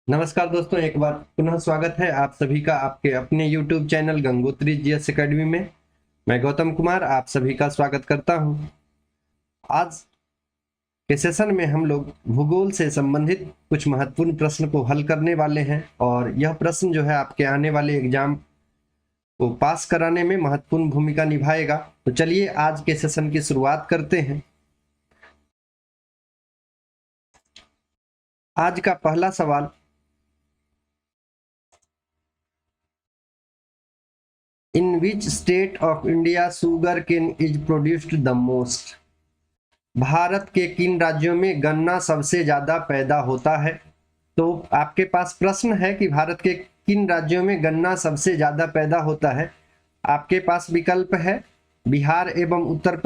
नमस्कार दोस्तों, एक बार पुनः स्वागत है आप सभी का आपके अपने YouTube channel Gangotri GS academy में। मैं गौतम कुमार आप सभी का स्वागत करता हूं। आज के सेशन में हम लोग भूगोल से संबंधित कुछ महत्वपूर्ण प्रश्न को हल करने वाले हैं और यह प्रश्न जो है आपके आने वाले एग्जाम को पास कराने में महत्वपूर्ण भूमिका निभाएगा। तो चलिए आज के सेशन की शुरुआत करते हैं। आज का पहला सवाल, in which state of India sugar cane is produced the most. Bharat के किन राज्यों में गन्ना सबसे ज्यादा पैदा होता है। तो आपके पास प्रश्न है कि भारत के किन राज्यों में गन्ना सबसे ज्यादा पैदा होता है। आपके पास विकल्प है बिहार एवं उत्तर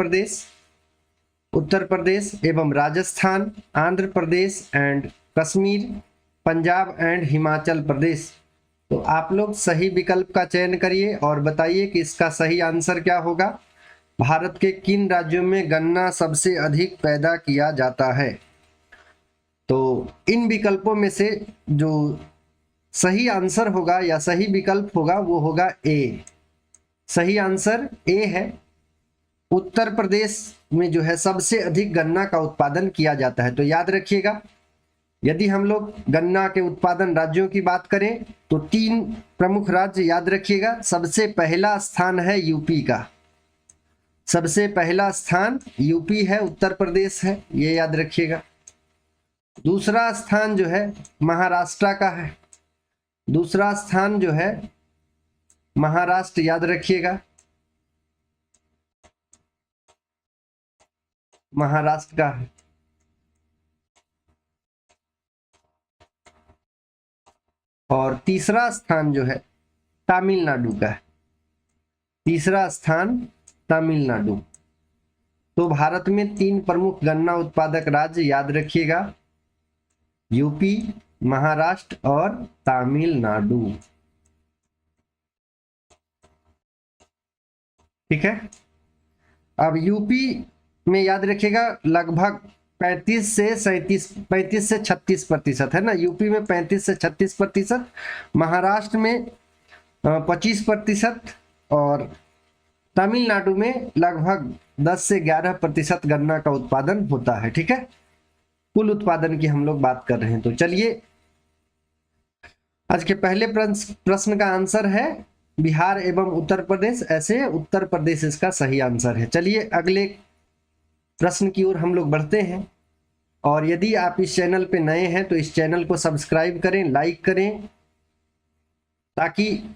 प्रदेश एवं राजस्थान, आंध्र प्रदेश एंड कश्मीर, पंजाब एंड हिमाचल प्रदेश। तो आप लोग सही विकल्प का चयन करिए और बताइए कि इसका सही आंसर क्या होगा। भारत के किन राज्यों में गन्ना सबसे अधिक पैदा किया जाता है। तो इन विकल्पों में से जो सही आंसर होगा या सही विकल्प होगा वो होगा ए। सही आंसर ए है। उत्तर प्रदेश में जो है सबसे अधिक गन्ना का उत्पादन किया जाता है। तो याद रखिएगा, यदि हम लोग गन्ना के उत्पादन राज्यों की बात करें तो 3 प्रमुख राज्य याद रखिएगा। सबसे पहला स्थान है यूपी का, सबसे पहला स्थान यूपी है, उत्तर प्रदेश है, ये याद रखिएगा। दूसरा स्थान जो है महाराष्ट्र का है, दूसरा स्थान जो है महाराष्ट्र याद रखिएगा, महाराष्ट्र का है। और तीसरा स्थान जो है तमिलनाडु का है, तीसरा स्थान तमिलनाडु। तो भारत में 3 प्रमुख गन्ना उत्पादक राज्य याद रखिएगा, यूपी, महाराष्ट्र और तमिलनाडु। ठीक है। अब यूपी में याद रखिएगा लगभग 35 से 36% है ना। यूपी में 35 से 36%, महाराष्ट्र में 25% और तमिलनाडु में लगभग 10 से 11% गन्ना का उत्पादन होता है। ठीक है, कुल उत्पादन की हम लोग बात कर रहे हैं। तो चलिए आज के पहले प्रश्न का आंसर है बिहार एवं उत्तर प्रदेश, ऐसे उत्तर प्रदेश इसका सही आंसर है। चलिए अगले प्रश्न की ओर हम लोग बढ़ते हैं। और यदि आप इस चैनल पे नए हैं तो इस चैनल को सब्सक्राइब करें, लाइक करें, ताकि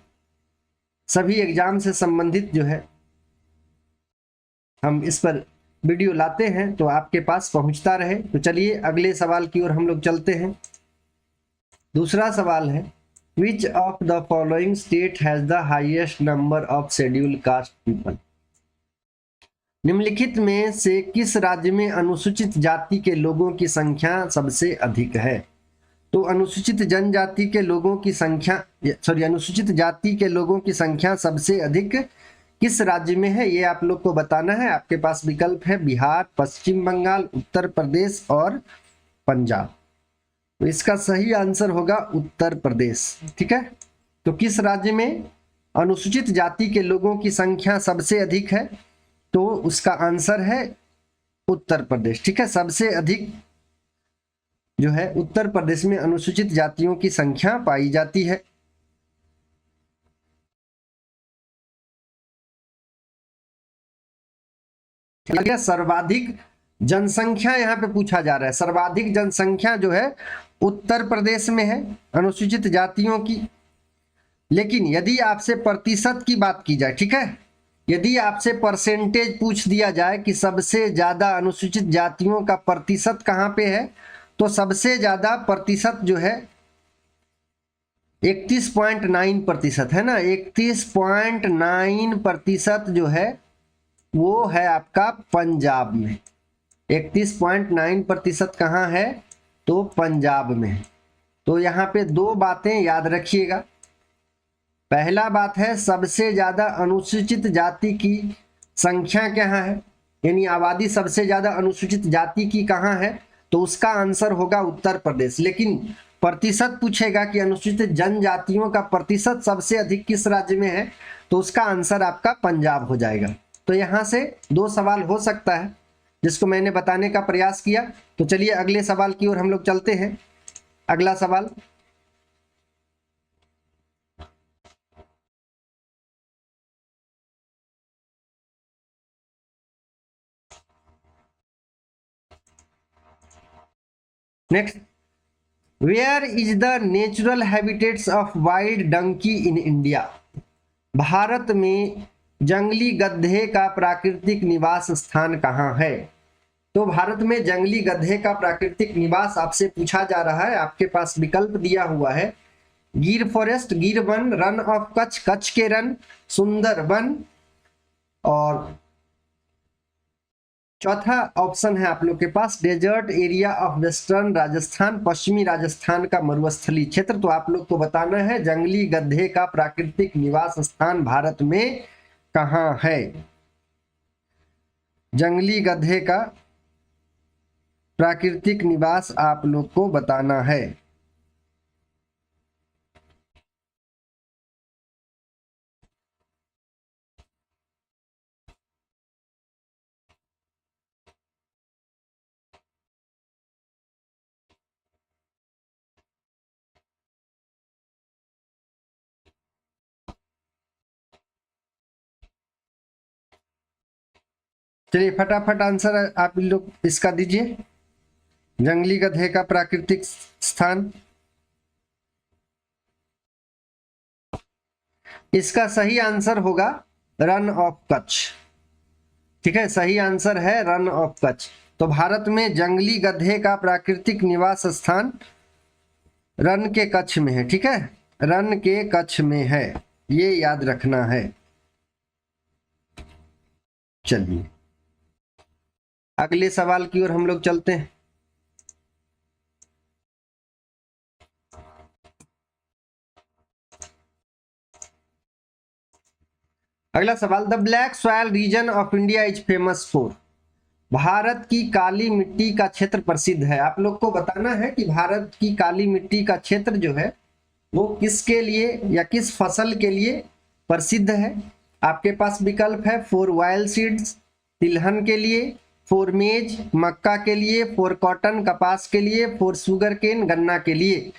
सभी एग्जाम से संबंधित जो है हम इस पर वीडियो लाते हैं तो आपके पास पहुंचता रहे। तो चलिए अगले सवाल की ओर हम लोग चलते हैं। दूसरा सवाल है, which of the following state has the highest number of schedule caste people. निम्नलिखित में से किस राज्य में अनुसूचित जाति के लोगों की संख्या सबसे अधिक है। तो अनुसूचित जनजाति के लोगों की संख्या अनुसूचित जाति के लोगों की संख्या सबसे अधिक किस राज्य में है, ये आप लोग को बताना है। आपके पास विकल्प है बिहार, पश्चिम बंगाल, उत्तर प्रदेश और पंजाब। तो इसका सही आंसर होगा उत्तर प्रदेश। ठीक है, तो किस राज्य में अनुसूचित जाति के लोगों की संख्या सबसे अधिक है, तो उसका आंसर है उत्तर प्रदेश। ठीक है, सबसे अधिक जो है उत्तर प्रदेश में अनुसूचित जातियों की संख्या पाई जाती है। सर्वाधिक जनसंख्या यहाँ पे पूछा जा रहा है। सर्वाधिक जनसंख्या जो है उत्तर प्रदेश में है अनुसूचित जातियों की। लेकिन यदि आपसे प्रतिशत की बात की जाए, ठीक है, यदि आपसे परसेंटेज पूछ दिया जाए कि सबसे ज्यादा अनुसूचित जातियों का प्रतिशत कहां पे है, तो सबसे ज्यादा प्रतिशत जो है 31.9% है ना। 31.9% जो है वो है आपका पंजाब में। 31.9% कहाँ है, तो पंजाब में। तो यहाँ पे 2 बातें याद रखिएगा। पहला बात है सबसे ज्यादा अनुसूचित जाति की संख्या क्या है, यानी आबादी सबसे ज्यादा अनुसूचित जाति की कहाँ है, तो उसका आंसर होगा उत्तर प्रदेश। लेकिन प्रतिशत पूछेगा कि अनुसूचित जनजातियों का प्रतिशत सबसे अधिक किस राज्य में है, तो उसका आंसर आपका पंजाब हो जाएगा। तो यहां से 2 सवाल हो सकता है जिसको मैंने बताने का प्रयास किया। तो चलिए अगले सवाल की ओर हम लोग चलते हैं। अगला सवाल, next, where is the natural habitats of wild donkey in India? भारत में जंगली गधे का प्राकृतिक निवास स्थान कहाँ है? तो भारत में जंगली गधे का प्राकृतिक निवास आपसे पूछा जा रहा है। आपके पास विकल्प दिया हुआ है, गिर फॉरेस्ट, गिर one, run of Kutch, Kutch के रन, सुंदर वन, और चौथा ऑप्शन है आप लोग के पास desert area of western Rajasthan, पश्चिमी राजस्थान का मरुस्थलीय क्षेत्र। तो आप लोग को बताना है जंगली गधे का प्राकृतिक निवास स्थान भारत में कहाँ है। जंगली गधे का प्राकृतिक निवास आप लोग को बताना है। चलिए फटाफट आंसर आप लोग इसका दीजिए। जंगली गधे का प्राकृतिक स्थान, इसका सही आंसर होगा रन ऑफ कच्छ। ठीक है, सही आंसर है रन ऑफ कच्छ। तो भारत में जंगली गधे का प्राकृतिक निवास स्थान रन के कच्छ में है। ठीक है, रन के कच्छ में है, ये याद रखना है। चलिए अगले सवाल की ओर हम लोग चलते हैं। अगला सवाल, the black soil region of India is famous for? भारत की काली मिट्टी का क्षेत्र प्रसिद्ध है। आप लोग को बताना है कि भारत की काली मिट्टी का क्षेत्र जो है वो किसके लिए या किस फसल के लिए प्रसिद्ध है। आपके पास विकल्प है, फॉर वायल सीड्स, तिलहन के लिए, फॉर मेज, मक्का के लिए, फॉर कॉटन, कपास के लिए, फॉर शुगर केन, गन्ना के लिए।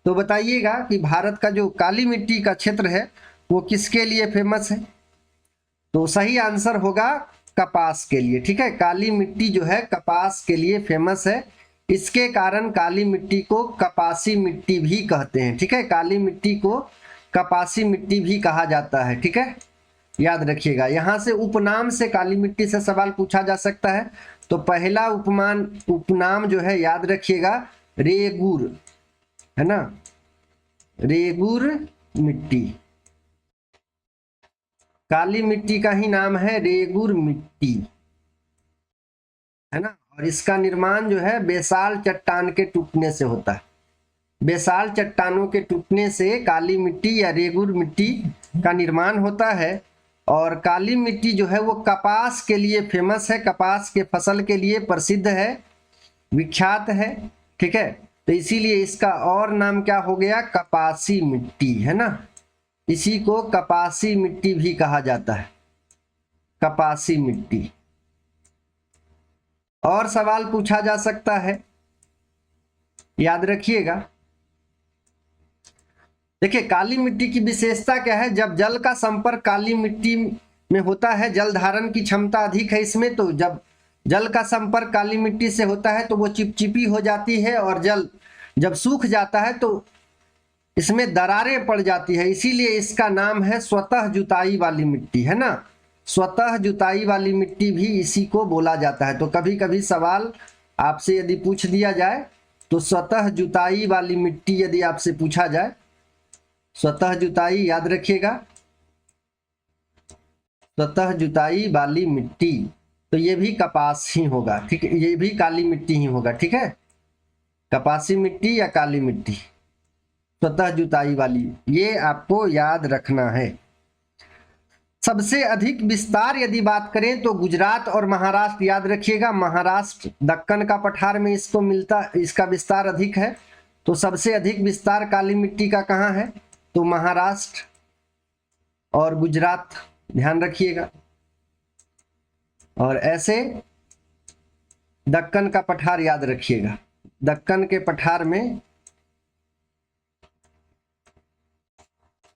तो बताइएगा कि भारत का जो काली मिट्टी का क्षेत्र है वो किसके लिए फेमस है। तो सही आंसर होगा कपास के लिए। ठीक है, काली मिट्टी जो है कपास के लिए फेमस है। इसके कारण काली मिट्टी को कपासी मिट्टी भी कहते हैं। ठीक है, काली मिट्टी को कपासी मिट्टी भी कहा जाता है। ठीक है, याद रखिएगा। यहां से उपनाम से काली मिट्टी से सवाल पूछा जा सकता है। तो पहला उपनाम जो है याद रखिएगा रेगुर, है ना, रेगुर मिट्टी, काली मिट्टी का ही नाम है रेगुर मिट्टी, है ना। और इसका निर्माण जो है बेसाल चट्टान के टूटने से होता है। बेसाल चट्टानों के टूटने से काली मिट्टी या रेगुर मिट्टी का निर्माण होता है। और काली मिट्टी जो है वो कपास के लिए फेमस है, कपास के फसल के लिए प्रसिद्ध है, विख्यात है। ठीक है, तो इसीलिए इसका और नाम क्या हो गया, कपासी मिट्टी, है ना। इसी को कपासी मिट्टी भी कहा जाता है, कपासी मिट्टी। और सवाल पूछा जा सकता है, याद रखिएगा। देखिए काली मिट्टी की विशेषता क्या है, जब जल का संपर्क काली मिट्टी में होता है, जल धारण की क्षमता अधिक है इसमें। तो जब जल का संपर्क काली मिट्टी से होता है तो वो चिपचिपी हो जाती है, और जल जब सूख जाता है तो इसमें दरारें पड़ जाती है। इसीलिए इसका नाम है स्वतः जुताई वाली मिट्टी, है ना। स्वतः जुताई वाली मिट्टी भी इसी को बोला जाता है। तो कभी कभी सवाल आपसे यदि पूछ दिया जाए तो स्वतः जुताई वाली मिट्टी यदि आपसे पूछा जाए, स्वतः जुताई याद रखिएगा, स्वतः जुताई वाली मिट्टी, तो ये भी कपास ही होगा। ठीक है, ये भी काली मिट्टी ही होगा। ठीक है, कपासी मिट्टी या काली मिट्टी, स्वतः जुताई वाली, ये आपको याद रखना है। सबसे अधिक विस्तार यदि बात करें तो गुजरात और महाराष्ट्र, याद रखिएगा। महाराष्ट्र दक्कन का पठार में इसको मिलता, इसका विस्तार अधिक है। तो सबसे अधिक विस्तार काली मिट्टी का कहाँ है? तो महाराष्ट्र और गुजरात, ध्यान रखिएगा। और ऐसे दक्कन का पठार याद रखिएगा, दक्कन के पठार में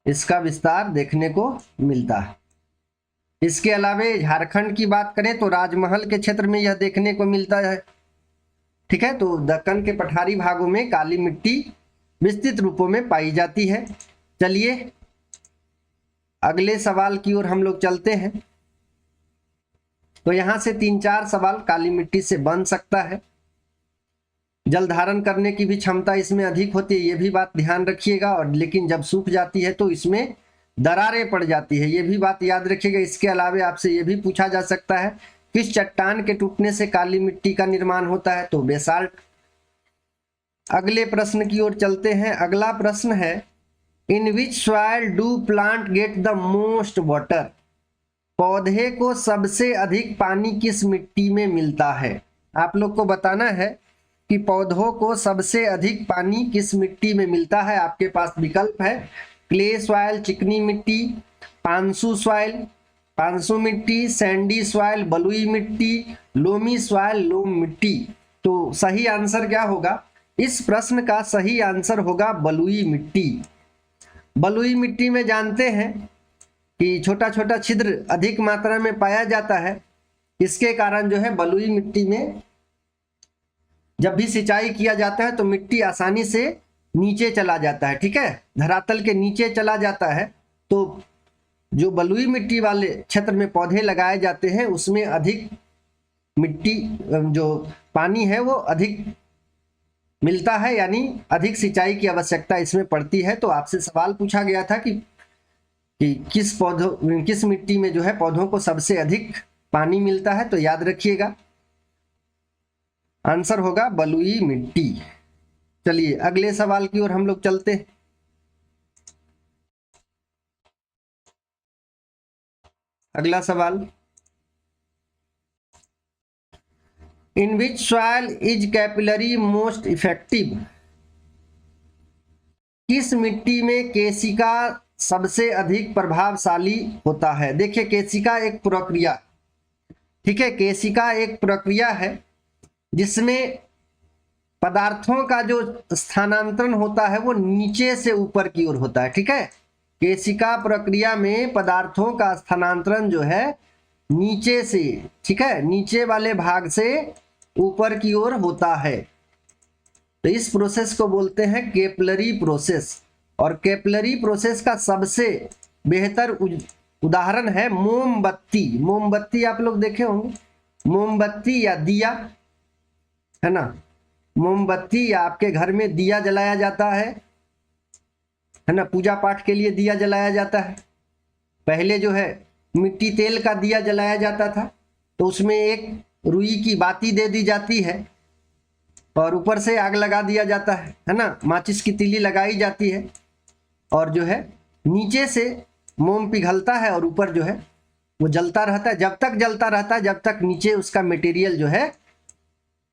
इसका विस्तार देखने को मिलता है। इसके अलावे झारखंड की बात करें तो राजमहल के क्षेत्र में यह देखने को मिलता है। ठीक है, तो दक्कन के पठारी भागों में काली मिट्टी विस्तृत रूपों में पाई जाती है। चलिए अगले सवाल की ओर हम लोग चलते हैं। तो यहां से 3-4 सवाल काली मिट्टी से बन सकता है। जल धारण करने की भी क्षमता इसमें अधिक होती है, ये भी बात ध्यान रखिएगा। और लेकिन जब सूख जाती है तो इसमें दरारें पड़ जाती है, ये भी बात याद रखिएगा। इसके अलावे आपसे ये भी पूछा जा सकता है किस चट्टान के टूटने से काली मिट्टी का निर्माण होता है? तो बेसाल्ट। अगले प्रश्न की ओर चलते हैं। अगला प्रश्न है, in which soil do plant get the most water? पौधे को सबसे अधिक पानी किस मिट्टी में मिलता है? आप लोग को बताना है कि पौधों को सबसे अधिक पानी किस मिट्टी में मिलता है। आपके पास विकल्प है क्ले सॉइल, चिकनी मिट्टी, पांसु सॉइल, पांसु मिट्टी, सैंडी सॉइल, बलुई मिट्टी, लोमी सॉइल, लोम मिट्टी। तो सही आंसर क्या होगा? इस प्रश्न का सही आंसर होगा बलुई मिट्टी। बलुई मिट्टी में जानते हैं कि छोटा छोटा छिद्र अधिक मात्रा में पाया जाता है। इसके कारण जो है बलुई मिट्टी में जब भी सिंचाई किया जाता है तो मिट्टी आसानी से नीचे चला जाता है। ठीक है, धरातल के नीचे चला जाता है। तो जो बलुई मिट्टी वाले क्षेत्र में पौधे लगाए जाते हैं उसमें अधिक मिट्टी जो पानी है वो अधिक मिलता है, यानी अधिक सिंचाई की आवश्यकता इसमें पड़ती है। तो आपसे सवाल पूछा गया था कि किस मिट्टी में जो है पौधों को सबसे अधिक पानी मिलता है, तो याद रखिएगा आंसर होगा बलुई मिट्टी। चलिए अगले सवाल की ओर हम लोग चलते हैं। अगला सवाल, in which soil is capillary most effective? किस मिट्टी में केशिका सबसे अधिक प्रभावशाली होता है? देखिए केशिका एक प्रक्रिया, ठीक है, केशिका एक प्रक्रिया है जिसमें पदार्थों का जो स्थानांतरण होता है वो नीचे से ऊपर की ओर होता है। ठीक है, केशिका प्रक्रिया में पदार्थों का स्थानांतरण जो है नीचे से, ठीक है, नीचे वाले भाग से ऊपर की ओर होता है। तो इस प्रोसेस को बोलते हैं कैपिलरी प्रोसेस। और कैपिलरी प्रोसेस का सबसे बेहतर उदाहरण है मोमबत्ती। मोमबत्ती आप लोग देखे होंगे, मोमबत्ती या दिया, है ना, मोमबत्ती या आपके घर में दिया जलाया जाता है ना, पूजा पाठ के लिए दिया जलाया जाता है। पहले जो है मिट्टी तेल का दिया जलाया जाता था, तो उसमें एक रुई की बाती दे दी जाती है और ऊपर से आग लगा दिया जाता है ना, माचिस की तीली लगाई जाती है और जो है नीचे से मोम पिघलता है और ऊपर जो है वो जलता रहता है। जब तक जलता रहता है जब तक नीचे उसका मटेरियल जो है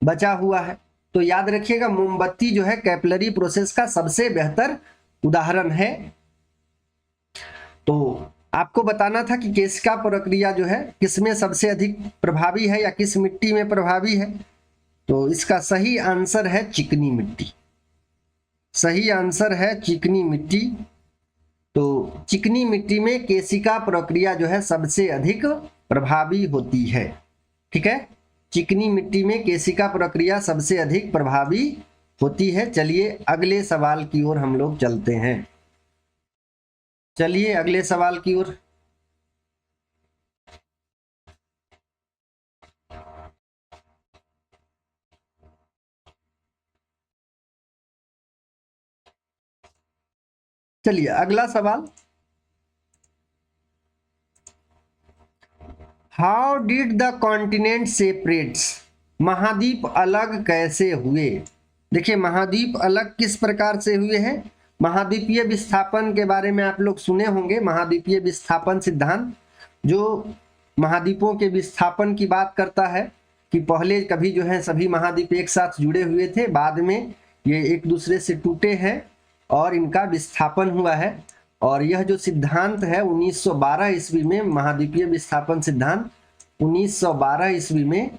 बचा हुआ है। तो याद रखिएगा मोमबत्ती जो है कैपिलरी प्रोसेस का सबसे बेहतर उदाहरण है। तो आपको बताना था कि केशिका प्रक्रिया जो है किसमें सबसे अधिक प्रभावी है या किस मिट्टी में प्रभावी है। तो इसका सही आंसर है चिकनी मिट्टी। सही आंसर है चिकनी मिट्टी। तो चिकनी मिट्टी में केशिका प्रक्रिया जो है सबसे अधिक प्रभावी होती है। ठीक है, चिकनी मिट्टी में केशिका प्रक्रिया सबसे अधिक प्रभावी होती है। चलिए अगले सवाल की ओर हम लोग चलते हैं। चलिए अगले सवाल की ओर। चलिए अगला सवाल, how did the continent separates? महाद्वीप अलग कैसे हुए? देखिए महाद्वीप अलग किस प्रकार से हुए हैं। महाद्वीपीय विस्थापन के बारे में आप लोग सुने होंगे। महाद्वीपीय विस्थापन सिद्धांत जो महाद्वीपों के विस्थापन की बात करता है कि पहले कभी जो है सभी महाद्वीप एक साथ जुड़े हुए थे, बाद में ये एक दूसरे से टूटे हैं और इनका विस्थापन हुआ है। और यह जो सिद्धांत है 1912 ईस्वी में, महाद्वीपीय विस्थापन सिद्धांत 1912 ईस्वी में,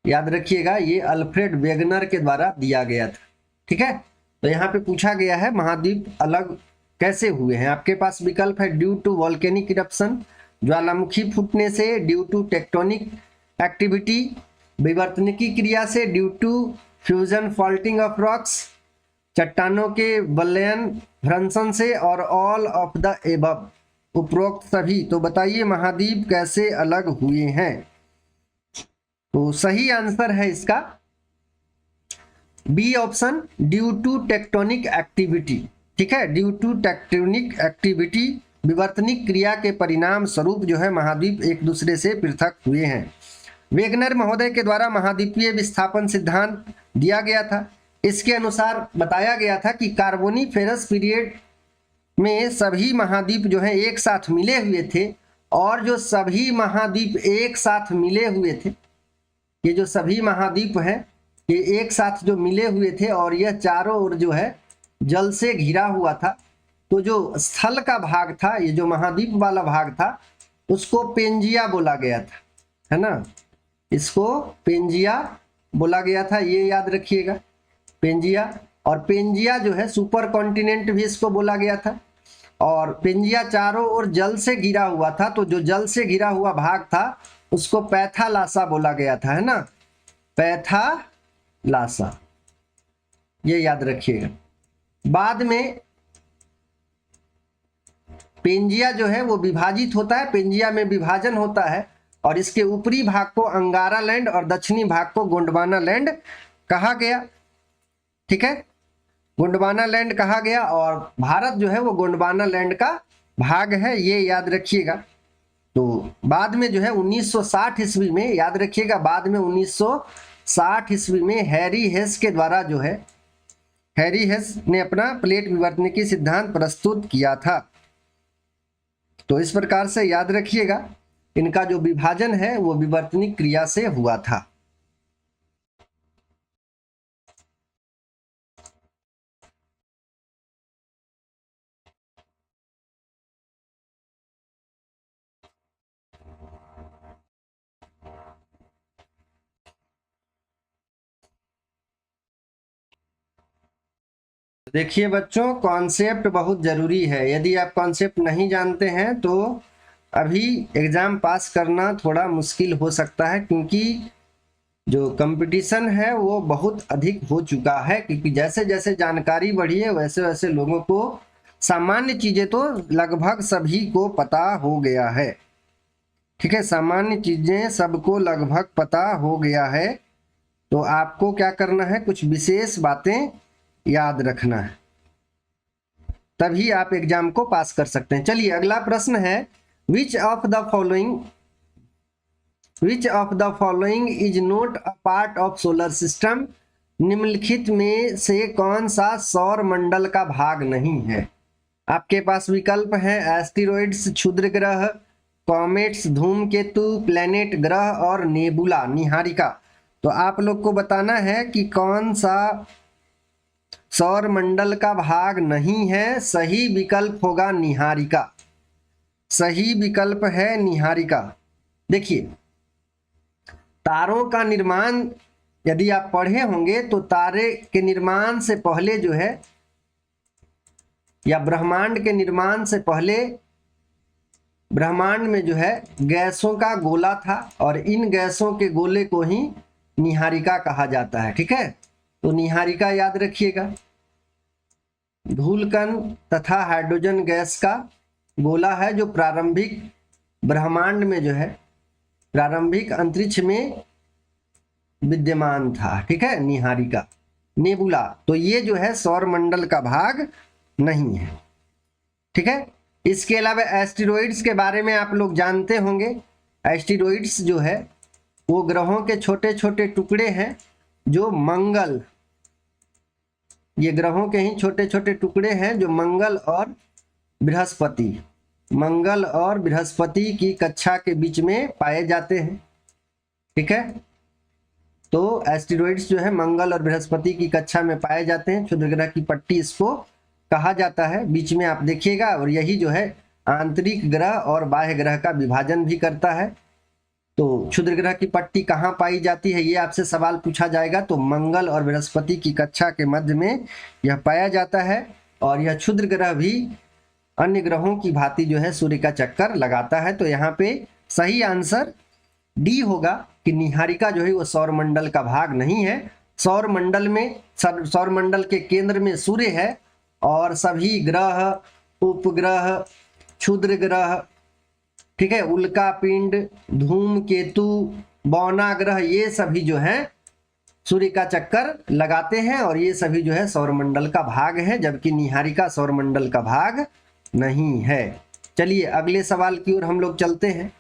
याद रखिएगा, ये अल्फ्रेड वेगनर के द्वारा दिया गया था। ठीक है, तो यहाँ पे पूछा गया है महाद्वीप अलग कैसे हुए हैं। आपके पास विकल्प है ड्यू टू वॉल्केनिक इरप्शन, ज्वालामुखी फूटने से, ड्यू टू टेक्टोनिक एक्टिविटी, विवर्तनिकी क्रिया से, due to fusion faulting of rocks, चट्टानों के वलयन भ्रंशन से, और ऑल ऑफ द एबव, उपरोक्त सभी। तो बताइए महाद्वीप कैसे अलग हुए हैं। तो सही आंसर है इसका B option, due to tectonic activity. ठीक है, ड्यू टू टेक्टोनिक एक्टिविटी, विवर्तनिक क्रिया के परिणाम स्वरूप जो है महाद्वीप एक दूसरे से पृथक हुए हैं। वेगनर महोदय के द्वारा महाद्वीपीय विस्थापन सिद्धांत दिया गया था। इसके अनुसार बताया गया था कि कार्बोनिफेरस पीरियड में सभी महाद्वीप जो है एक साथ मिले हुए थे, और जो सभी महाद्वीप एक साथ मिले हुए थे, ये जो सभी महाद्वीप हैं ये एक साथ जो मिले हुए थे, और यह चारों ओर जो है जल से घिरा हुआ था। तो जो स्थल का भाग था, ये जो महाद्वीप वाला भाग था, उसको पेंजिया बोला गया था, है ना, इसको पेंजिया बोला गया था, ये याद रखिएगा, पेंजिया। और पेंजिया जो है सुपर कॉन्टिनेंट भी इसको बोला गया था। और पेंजिया चारों ओर जल से घिरा हुआ था, तो जो जल से घिरा हुआ भाग था उसको पैथालासा बोला गया था, है ना, पैथालासा, ये याद रखिएगा। बाद में पेंजिया जो है वो विभाजित होता है, पेंजिया में विभाजन होता है, और इसके ऊपरी भाग को अंगारा लैंड और दक्षिणी भाग को गोंडवाना लैंड कहा गया। ठीक है, गोंडवाना लैंड कहा गया, और भारत जो है वो गोंडवाना लैंड का भाग है, ये याद रखिएगा। तो बाद में जो है 1960 ईस्वी में, याद रखिएगा, बाद में 1960 ईस्वी में हैरी हेस के द्वारा जो है, हैरी हेस ने अपना प्लेट विवर्तनिकी सिद्धांत प्रस्तुत किया था। तो इस प्रकार से याद रखिएगा, इनका जो विभाजन है वो विवर्तनिक क्रिया से हुआ था। देखिए बच्चों, कॉन्सेप्ट बहुत जरूरी है। यदि आप कॉन्सेप्ट नहीं जानते हैं तो अभी एग्जाम पास करना थोड़ा मुश्किल हो सकता है, क्योंकि जो कंपटीशन है वो बहुत अधिक हो चुका है। क्योंकि जैसे जैसे जानकारी बढ़ी है वैसे वैसे लोगों को सामान्य चीजें तो लगभग सभी को पता हो गया है। ठीक है, सामान्य चीजें सबको लगभग पता हो गया है। तो आपको क्या करना है, कुछ विशेष बातें याद रखना है, तभी आप एग्जाम को पास कर सकते हैं। चलिए अगला प्रश्न है, which of the following is not a part of solar system. निम्नलिखित में से कौन सा सौर मंडल का भाग नहीं है। आपके पास विकल्प है एस्टेरॉइड्स, क्षुद्र ग्रह, कॉमेट्स, धूमकेतु, प्लेनेट, ग्रह, और नेबुला, निहारिका। तो आप लोग को बताना है कि कौन सा सौर मंडल का भाग नहीं है। सही विकल्प होगा निहारिका, सही विकल्प है निहारिका। देखिए, तारों का निर्माण यदि आप पढ़े होंगे तो तारे के निर्माण से पहले जो है, या ब्रह्मांड के निर्माण से पहले, ब्रह्मांड में जो है गैसों का गोला था, और इन गैसों के गोले को ही निहारिका कहा जाता है। ठीक है, तो निहारिका याद रखिएगा। धूलकण तथा हाइड्रोजन गैस का गोला है जो प्रारंभिक ब्रह्मांड में जो है, प्रारंभिक अंतरिक्ष में विद्यमान था। ठीक है, निहारिका, नेबुला। तो ये जो है सौर मंडल का भाग नहीं है। ठीक है, इसके अलावा एस्टेरॉइड्स के बारे में आप लोग जानते होंगे। एस्टेरॉइड्स जो है वो ग्रहों के छोटे छोटे टुकड़े हैं जो मंगल, ये ग्रहों के ही छोटे छोटे टुकड़े हैं जो मंगल और बृहस्पति की कक्षा के बीच में पाए जाते हैं। ठीक है, तो एस्टेरॉइड्स जो है मंगल और बृहस्पति की कक्षा में पाए जाते हैं। क्षुद्र ग्रह की पट्टी इसको कहा जाता है। बीच में आप देखिएगा, और यही जो है आंतरिक ग्रह और बाह्य ग्रह का विभाजन भी करता है। तो क्षुद्र ग्रह की पट्टी कहाँ पाई जाती है, ये आपसे सवाल पूछा जाएगा। तो मंगल और बृहस्पति की कक्षा के मध्य में यह पाया जाता है। और यह क्षुद्र ग्रह भी अन्य ग्रहों की भांति जो है सूर्य का चक्कर लगाता है। तो यहाँ पे सही आंसर डी होगा कि नीहारिका जो है वो सौर मंडल का भाग नहीं है। सौर मंडल में, सौर मंडल के केंद्र में सूर्य है, और सभी ग्रह, उपग्रह, क्षुद्र ग्रह, ठीक है, उल्का पिंड, धूमकेतु, बौना ग्रह, ये सभी जो है सूर्य का चक्कर लगाते हैं, और ये सभी जो है सौरमंडल का भाग है, जबकि नीहारिका सौरमंडल का भाग नहीं है। चलिए अगले सवाल की ओर हम लोग चलते हैं।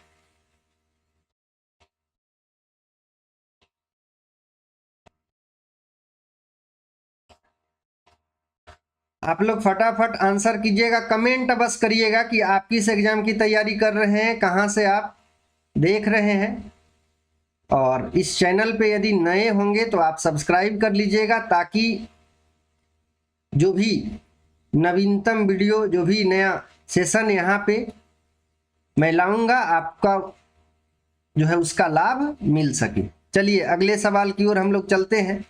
आप लोग फटाफट आंसर कीजिएगा, कमेंट बस करिएगा कि आप किस एग्जाम की तैयारी कर रहे हैं, कहां से आप देख रहे हैं। और इस चैनल पे यदि नए होंगे तो आप सब्सक्राइब कर लीजिएगा, ताकि जो भी नवीनतम वीडियो, जो भी नया सेशन यहाँ पे मैं लाऊंगा, आपका जो है उसका लाभ मिल सके। चलिए अगले सवाल की ओर हम लोग चलते हैं।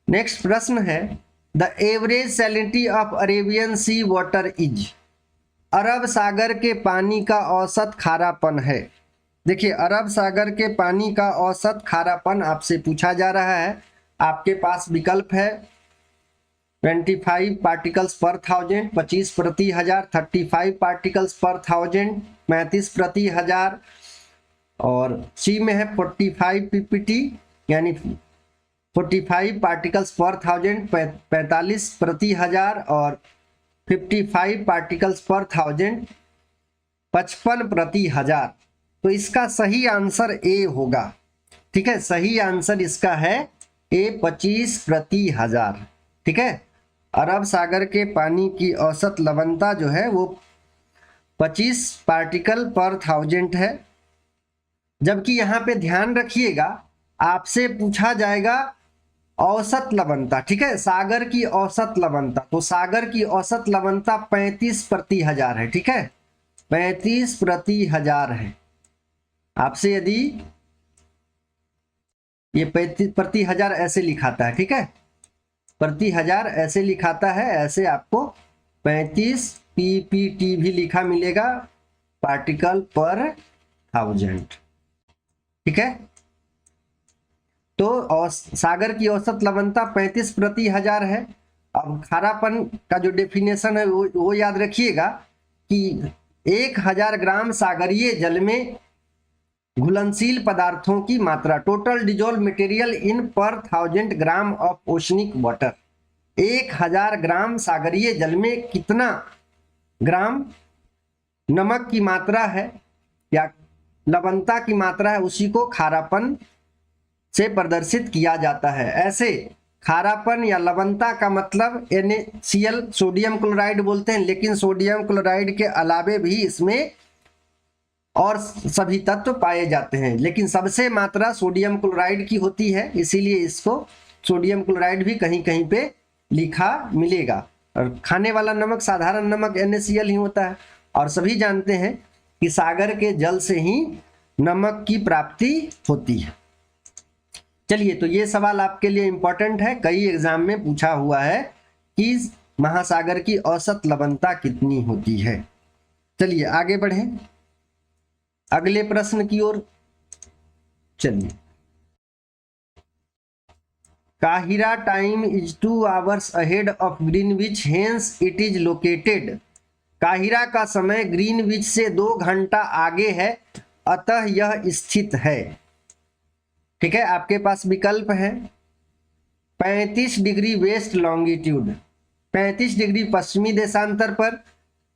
नेक्स्ट प्रश्न है, the average salinity of Arabian sea water is. अरब सागर के पानी का औसत खारापन है। देखिए, अरब सागर के पानी का औसत खारापन आपसे पूछा जा रहा है। आपके पास विकल्प है 25 पार्टिकल्स पर थाउजेंड, 25 प्रति हजार, 35 पार्टिकल्स पर थाउजेंड, 35 प्रति हजार, और सी में है 45 पीपीटी यानी 45 पार्टिकल्स पर थाउजेंड, 45 प्रति हजार, और 55 पार्टिकल्स पर थाउजेंड, 55 प्रति हजार। तो इसका सही आंसर ए होगा। ठीक है, सही आंसर इसका है ए, 25 प्रति हजार। ठीक है, अरब सागर के पानी की औसत लवणता जो है वो 25 पार्टिकल पर थाउजेंड है। जबकि यहाँ पे ध्यान रखिएगा, आपसे पूछा जाएगा औसत लवणता। ठीक है, सागर की औसत लवणता, तो सागर की औसत लवणता 35 प्रति हजार है। ठीक है, 35 प्रति हजार है। आपसे यदि ये 35 प्रति हजार ऐसे लिखाता है, ठीक है, प्रति हजार ऐसे लिखाता है, ऐसे आपको 35 पीपीटी भी लिखा मिलेगा, पार्टिकल पर थाउजेंड। ठीक है, तो सागर की औसत लवणता 35 प्रति हजार है। अब खारापन का जो डेफिनेशन है वो याद रखिएगा कि 1000 ग्राम सागरीय जल में घुलनशील पदार्थों की मात्रा, टोटल डिजोल्व मटेरियल इन पर 1000 ग्राम ऑफ ओशनिक वाटर। 1000 ग्राम सागरीय जल में कितना ग्राम नमक की मात्रा है या लवणता की मात्रा है, उसी को खारापन से प्रदर्शित किया जाता है। ऐसे खारापन या लवणता का मतलब NaCl, सोडियम क्लोराइड बोलते हैं, लेकिन सोडियम क्लोराइड के अलावे भी इसमें और सभी तत्व पाए जाते हैं, लेकिन सबसे मात्रा सोडियम क्लोराइड की होती है, इसीलिए इसको सोडियम क्लोराइड भी कहीं कहीं पे लिखा मिलेगा। और खाने वाला नमक, साधारण नमक NaCl ही होता है, और सभी जानते हैं कि सागर के जल से ही नमक की प्राप्ति होती है। चलिए, तो ये सवाल आपके लिए इंपॉर्टेंट है, कई एग्जाम में पूछा हुआ है कि महासागर की औसत लवणता कितनी होती है। चलिए आगे बढ़ें अगले प्रश्न की ओर। चलिए, Cairo time is 2 hours ahead of Greenwich, hence it is located. Cairo का समय ग्रीनविच से 2 घंटा आगे है, अतः यह स्थित है। ठीक है, आपके पास विकल्प है 35 डिग्री वेस्ट लॉन्गिट्यूड, 35 डिग्री पश्चिमी देशांतर पर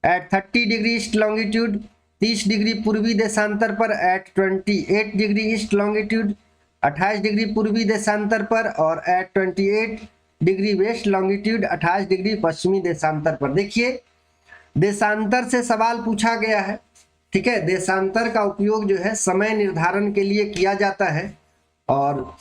at 30 degree east longitude, 30 degree पूर्वी देशांतर पर at 28 degree east longitude, 28 degree पूर्वी देशांतर पर, और at 28 degree west longitude, 28 degree पश्चिमी देशांतर पर। देखिए, देशांतर से सवाल पूछा गया है। ठीक है, देशांतर का उपयोग जो है समय निर्धारण के लिए किया जाता है, और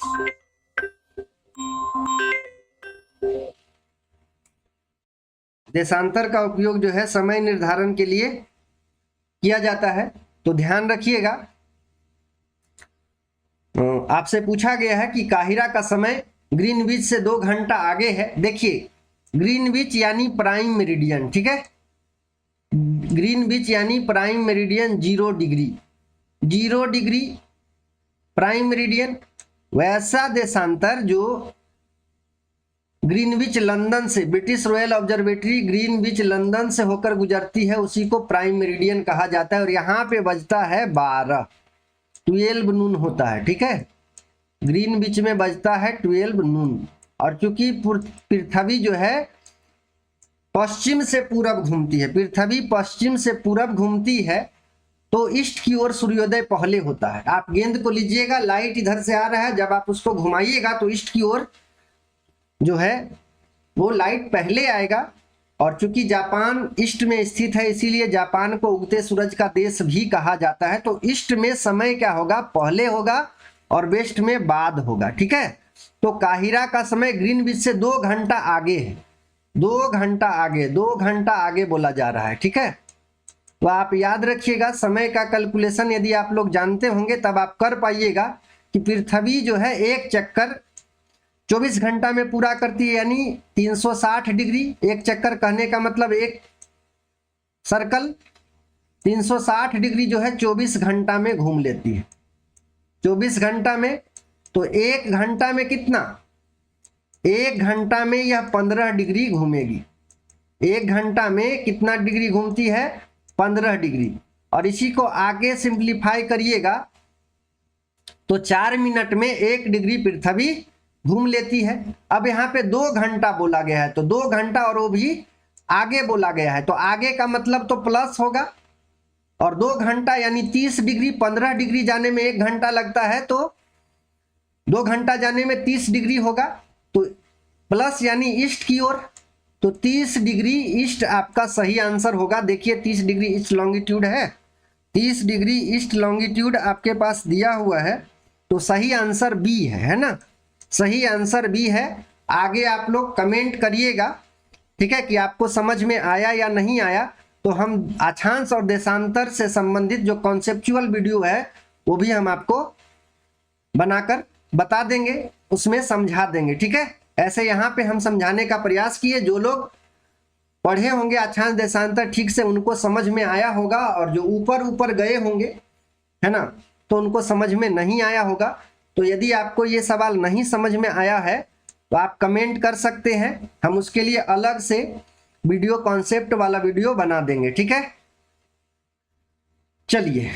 देशांतर का उपयोग जो है समय निर्धारण के लिए किया जाता है। तो ध्यान रखिएगा, आपसे पूछा गया है कि काहिरा का समय ग्रीनविच से 2 घंटा आगे है। देखिए ग्रीनविच यानी प्राइम मेरिडियन, ठीक है, ग्रीनविच यानी prime meridian 0 degree, 0 degree prime meridian. वैसा देशांतर जो ग्रीनविच लंदन से, British royal observatory Greenwich London से होकर गुजरती है, उसी को प्राइम मेरिडियन कहा जाता है। और यहाँ पे बजता है 12 नून होता है, ठीक है, ग्रीनविच में बजता है 12 नून। और चूंकि पृथ्वी जो है पश्चिम से पूरब घूमती है, पृथ्वी पश्चिम से पूरब घूमती है, तो ईस्ट की ओर सूर्योदय पहले होता है। आप गेंद को लीजिएगा, लाइट इधर से आ रहा है, जब आप उसको घुमाइएगा तो ईस्ट की ओर जो है वो लाइट पहले आएगा। और चूंकि जापान ईस्ट में स्थित है, इसीलिए जापान को उगते सूरज का देश भी कहा जाता है। तो ईस्ट में समय क्या होगा, पहले होगा, और वेस्ट में बाद होगा, ठीक है। तो काहिरा का समय ग्रीनविच से 2 घंटा आगे है, 2 घंटा आगे, 2 घंटा आगे बोला जा रहा है, ठीक है। तो आप याद रखिएगा, समय का कैलकुलेशन यदि आप लोग जानते होंगे तब आप कर पाइएगा कि पृथ्वी जो है एक चक्कर 24 घंटा में पूरा करती है, यानी 360 डिग्री। एक चक्कर कहने का मतलब एक सर्कल 360 डिग्री जो है 24 घंटा में घूम लेती है, 24 घंटा में। तो 1 घंटा में कितना, 1 घंटा में यह 15 डिग्री घूमेगी। 1 घंटा में कितना डिग्री घूमती है, 15 डिग्री। और इसी को आगे सिंप्लीफाई करिएगा तो 4 मिनट में 1 डिग्री पृथ्वी घूम लेती है। अब यहाँ पे 2 घंटा बोला गया है, तो 2 घंटा और वो भी आगे बोला गया है, तो आगे का मतलब तो प्लस होगा। और 2 घंटा यानी 30 डिग्री, 15 डिग्री जाने में 1 घंटा लगता है, तो 2 घंटा जाने में 30 डिग्री होगा, तो प्लस यानी ईस्ट की ओर, तो 30 डिग्री ईस्ट आपका सही आंसर होगा। देखिए 30 डिग्री ईस्ट लॉन्गिट्यूड है, 30 डिग्री ईस्ट लॉन्गिट्यूड आपके पास दिया हुआ है, तो सही आंसर बी है ना, सही आंसर बी है। आगे आप लोग कमेंट करिएगा, ठीक है, कि आपको समझ में आया या नहीं आया। तो हम अक्षांश और देशांतर से संबंधित जो कॉन्सेप्चुअल वीडियो है वो भी हम आपको बनाकर बता देंगे, उसमें समझा देंगे, ठीक है। ऐसे यहाँ पे हम समझाने का प्रयास किए, जो लोग पढ़े होंगे अक्षांश देशांतर ठीक से उनको समझ में आया होगा, और जो ऊपर ऊपर गए होंगे है ना, तो उनको समझ में नहीं आया होगा। तो यदि आपको ये सवाल नहीं समझ में आया है तो आप कमेंट कर सकते हैं, हम उसके लिए अलग से वीडियो कॉन्सेप्ट वाला वीडियो बना देंगे, ठीक है। चलिए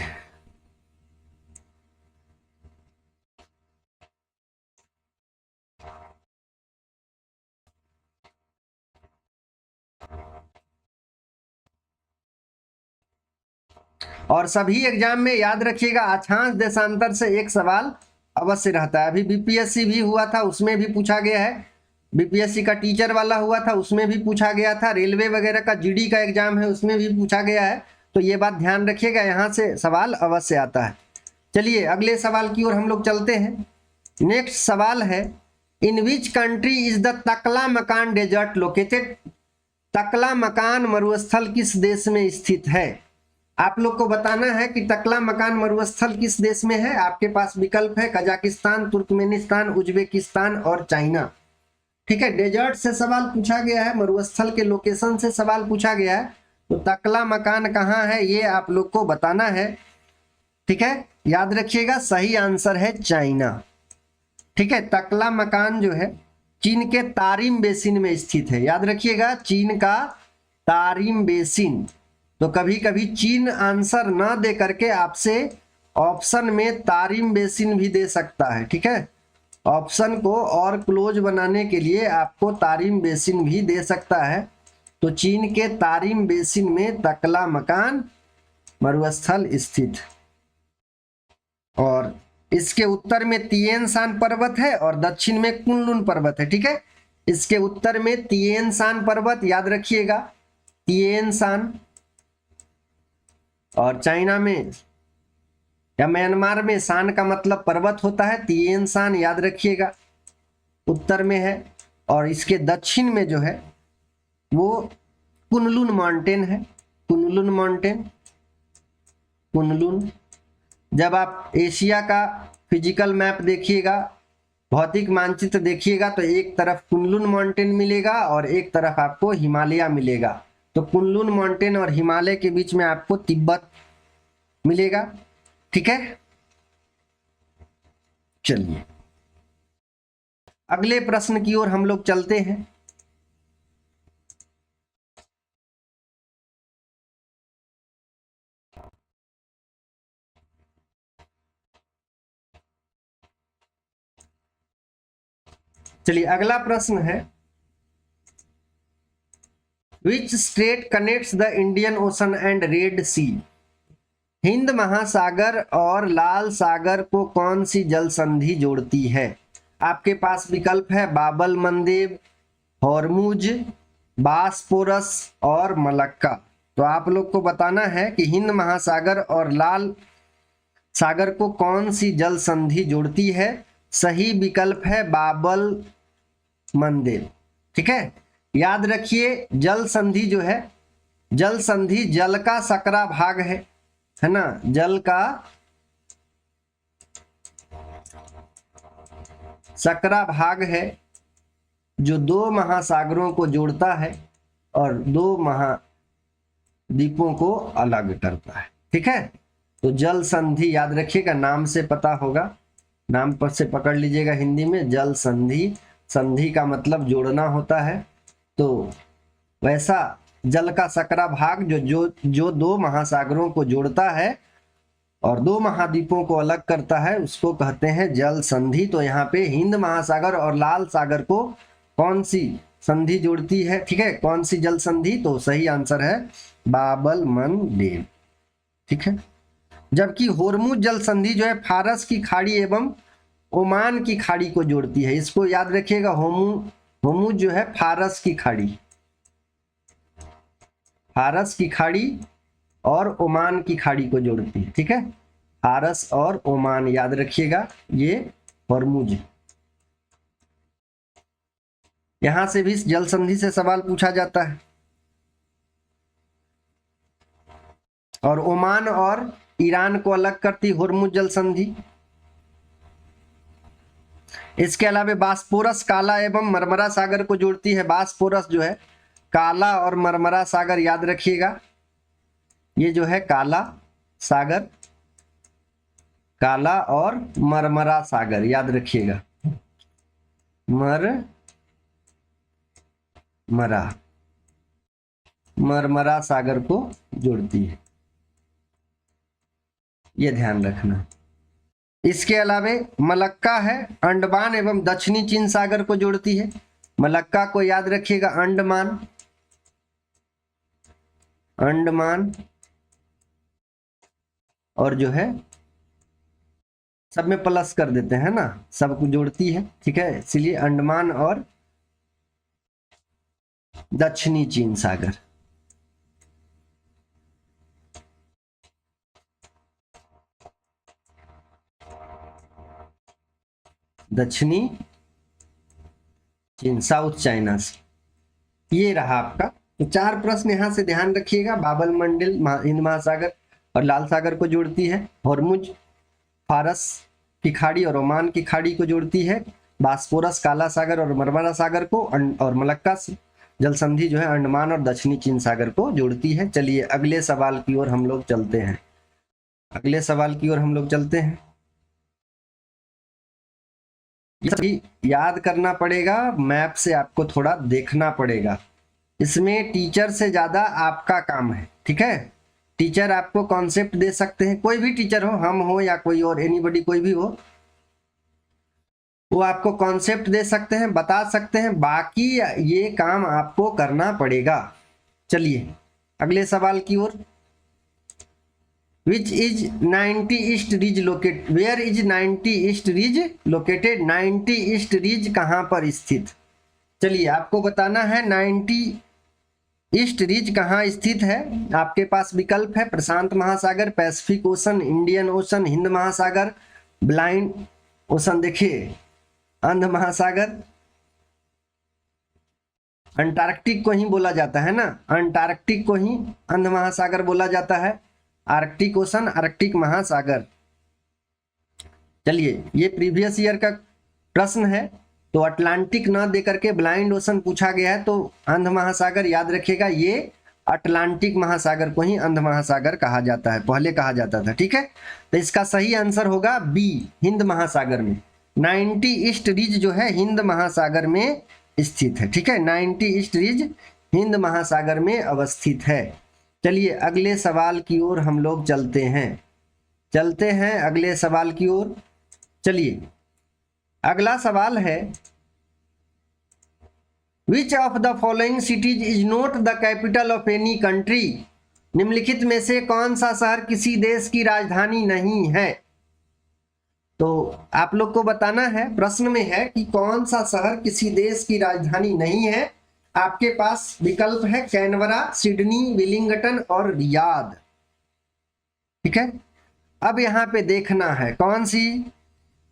और सभी एग्जाम में याद रखिएगा अक्षांश देशांतर से एक सवाल अवश्य रहता है। अभी बीपीएससी भी हुआ था, उसमें भी पूछा गया है, बीपीएससी का टीचर वाला हुआ था उसमें भी पूछा गया था, रेलवे वगैरह का जीडी का एग्जाम है उसमें भी पूछा गया है। तो ये बात ध्यान रखिएगा, यहाँ से सवाल अवश्य आता है। चलिए अगले सवाल की ओर हम लोग चलते हैं। नेक्स्ट सवाल है, in which country is the तकला मकान डेजर्ट लोकेटेड। तकला मकान मरुस्थल किस देश में स्थित है। आप लोग को बताना है कि तकला मकान मरुस्थल किस देश में है। आपके पास विकल्प है कजाकिस्तान, तुर्कमेनिस्तान, उज्बेकिस्तान और चाइना, ठीक है। डेजर्ट से सवाल पूछा गया है, मरुस्थल के लोकेशन से सवाल पूछा गया है, तो तकला मकान कहाँ है ये आप लोग को बताना है, ठीक है। याद रखिएगा सही आंसर है चाइना, ठीक है। तकला मकान जो है चीन के तारिम बेसिन में स्थित है, याद रखिएगा चीन का तारिम बेसिन। तो कभी कभी चीन आंसर ना दे करके आपसे ऑप्शन में तारिम बेसिन भी दे सकता है, ठीक है। ऑप्शन को और क्लोज बनाने के लिए आपको तारिम बेसिन भी दे सकता है। तो चीन के तारिम बेसिन में तकला मकान मरुस्थल स्थित, और इसके उत्तर में तिएन शान पर्वत है और दक्षिण में कुनलुन पर्वत है, ठीक है। इसके उत्तर में तिएन शान पर्वत, याद रखिएगा तिएन शान, और चाइना में या म्यांमार में शान का मतलब पर्वत होता है, तिएन शान याद रखिएगा, उत्तर में है। और इसके दक्षिण में जो है वो कुनलुन माउंटेन है, कुनलुन माउंटेन, कुनलुन। जब आप एशिया का फिजिकल मैप देखिएगा, भौतिक मानचित्र देखिएगा, तो एक तरफ कुनलुन माउंटेन मिलेगा और एक तरफ आपको हिमालय मिलेगा। तो कुनलुन माउंटेन और हिमालय के बीच में आपको तिब्बत मिलेगा। ठीक है, चलिए अगले प्रश्न की ओर हम लोग चलते हैं। चलिए अगला प्रश्न है, which state connects the Indian ocean and red sea? हिंद महासागर और लाल सागर को कौन सी जल संधि जोड़ती है? आपके पास विकल्प है बाबल मंदेब, हॉर्मुज, बासपोरस और मलक्का। तो आप लोग को बताना है कि हिंद महासागर और लाल सागर को कौन सी जल संधि जोड़ती है। सही विकल्प है बाबल मंदेब। ठीक है, याद रखिए जल संधि जो है, जल संधि जल का सकरा भाग है ना, जल का सकरा भाग है जो दो महासागरों को जोड़ता है और दो महाद्वीपों को अलग करता है। ठीक है, तो जल संधि याद रखिएगा, नाम से पता होगा, नाम पर से पकड़ लीजिएगा। हिंदी में जल संधि, संधि का मतलब जोड़ना होता है। तो वैसा जल का सकरा भाग जो दो महासागरों को जोड़ता है और दो महाद्वीपों को अलग करता है, उसको कहते हैं जल संधि। तो यहाँ पे हिंद महासागर और लाल सागर को कौन सी संधि जोड़ती है? ठीक है, कौन सी जल संधि? तो सही आंसर है बाबल मंदेब। ठीक है, जबकि होर्मुज जल संधि जो है फारस की खाड़ी एवं ओमान की खाड़ी को जोड़ती है। इसको याद रखिएगा, होर्मुज जो है फारस की खाड़ी, फारस की खाड़ी और ओमान की खाड़ी को जोड़ती है। ठीक है, फारस और ओमान याद रखिएगा, ये होर्मुज। यहां से भी जल संधि से सवाल पूछा जाता है। और ओमान और ईरान को अलग करती होर्मुज जल संधि। इसके अलावा बासपोरस काला एवं मरमरा सागर को जोड़ती है। बासपोरस जो है काला और मरमरा सागर याद रखिएगा, ये जो है काला सागर, काला और मरमरा सागर याद रखिएगा, मरमरा सागर को जोड़ती है, ये ध्यान रखना। इसके अलावा मलक्का है, अंडमान एवं दक्षिणी चीन सागर को जोड़ती है। मलक्का को याद रखिएगा, अंडमान, अंडमान और जो है सब में प्लस कर देते हैं ना, सबको जोड़ती है। ठीक है, इसलिए अंडमान और दक्षिणी चीन सागर। दक्षिणी चीन, साउथ चाइना से। ये रहा आपका। तो चार प्रश्न यहां से ध्यान रखिएगा। बाबल मंडल हिंद महासागर और लाल सागर को जोड़ती है। हॉर्मुज फारस की खाड़ी और ओमान की खाड़ी को जोड़ती है। बासपोरस काला सागर और मरमरा सागर को, और मलक्का जल संधि जो है अंडमान और दक्षिणी चीन सागर को जोड़ती है। चलिए अगले सवाल की ओर हम लोग चलते हैं। अगले सवाल की ओर हम लोग चलते हैं। ये याद करना पड़ेगा, मैप से आपको थोड़ा देखना पड़ेगा। इसमें टीचर से ज्यादा आपका काम है। ठीक है, टीचर आपको कॉन्सेप्ट दे सकते हैं, कोई भी टीचर हो, हम हो या कोई और एनीबॉडी कोई भी हो, वो आपको कॉन्सेप्ट दे सकते हैं, बता सकते हैं, बाकी ये काम आपको करना पड़ेगा। चलिए अगले सवाल की ओर। Which is 90 East Ridge located? Where is 90 East Ridge located? 90 East Ridge कहाँ पर स्थित? चलिए आपको बताना है 90 ईस्ट रिज कहाँ स्थित है? आपके पास विकल्प है प्रशांत महासागर, Pacific ocean, Indian ocean, Hind महासागर, ब्लाइंड ओशन, देखिए अंध महासागर, अंटार्कटिक को ही बोला जाता है ना, अंटार्कटिक को ही अंध महासागर बोला जाता है, आर्कटिक ओशन, आर्कटिक महासागर। चलिए ये प्रीवियस ईयर का प्रश्न है, तो अटलांटिक न देकर के ब्लाइंड ओशन पूछा गया है, तो अंध महासागर याद रखिएगा, ये अटलांटिक महासागर को ही अंध महासागर कहा जाता है, पहले कहा जाता था। ठीक है, तो इसका सही आंसर होगा बी, हिंद महासागर में। 90 ईस्ट रिज जो है हिंद महासागर में स्थित है। ठीक है, 90 ईस्ट रिज हिंद महासागर में अवस्थित है। चलिए अगले सवाल की ओर हम लोग चलते हैं अगले सवाल की ओर। चलिए अगला सवाल है, which of the following cities is not the capital of any country? निम्नलिखित में से कौन सा शहर किसी देश की राजधानी नहीं है? तो आप लोग को बताना है, प्रश्न में है कि कौन सा शहर किसी देश की राजधानी नहीं है। आपके पास विकल्प है कैनबरा, सिडनी, विलिंगटन और रियाद। ठीक है, अब यहाँ पे देखना है कौन सी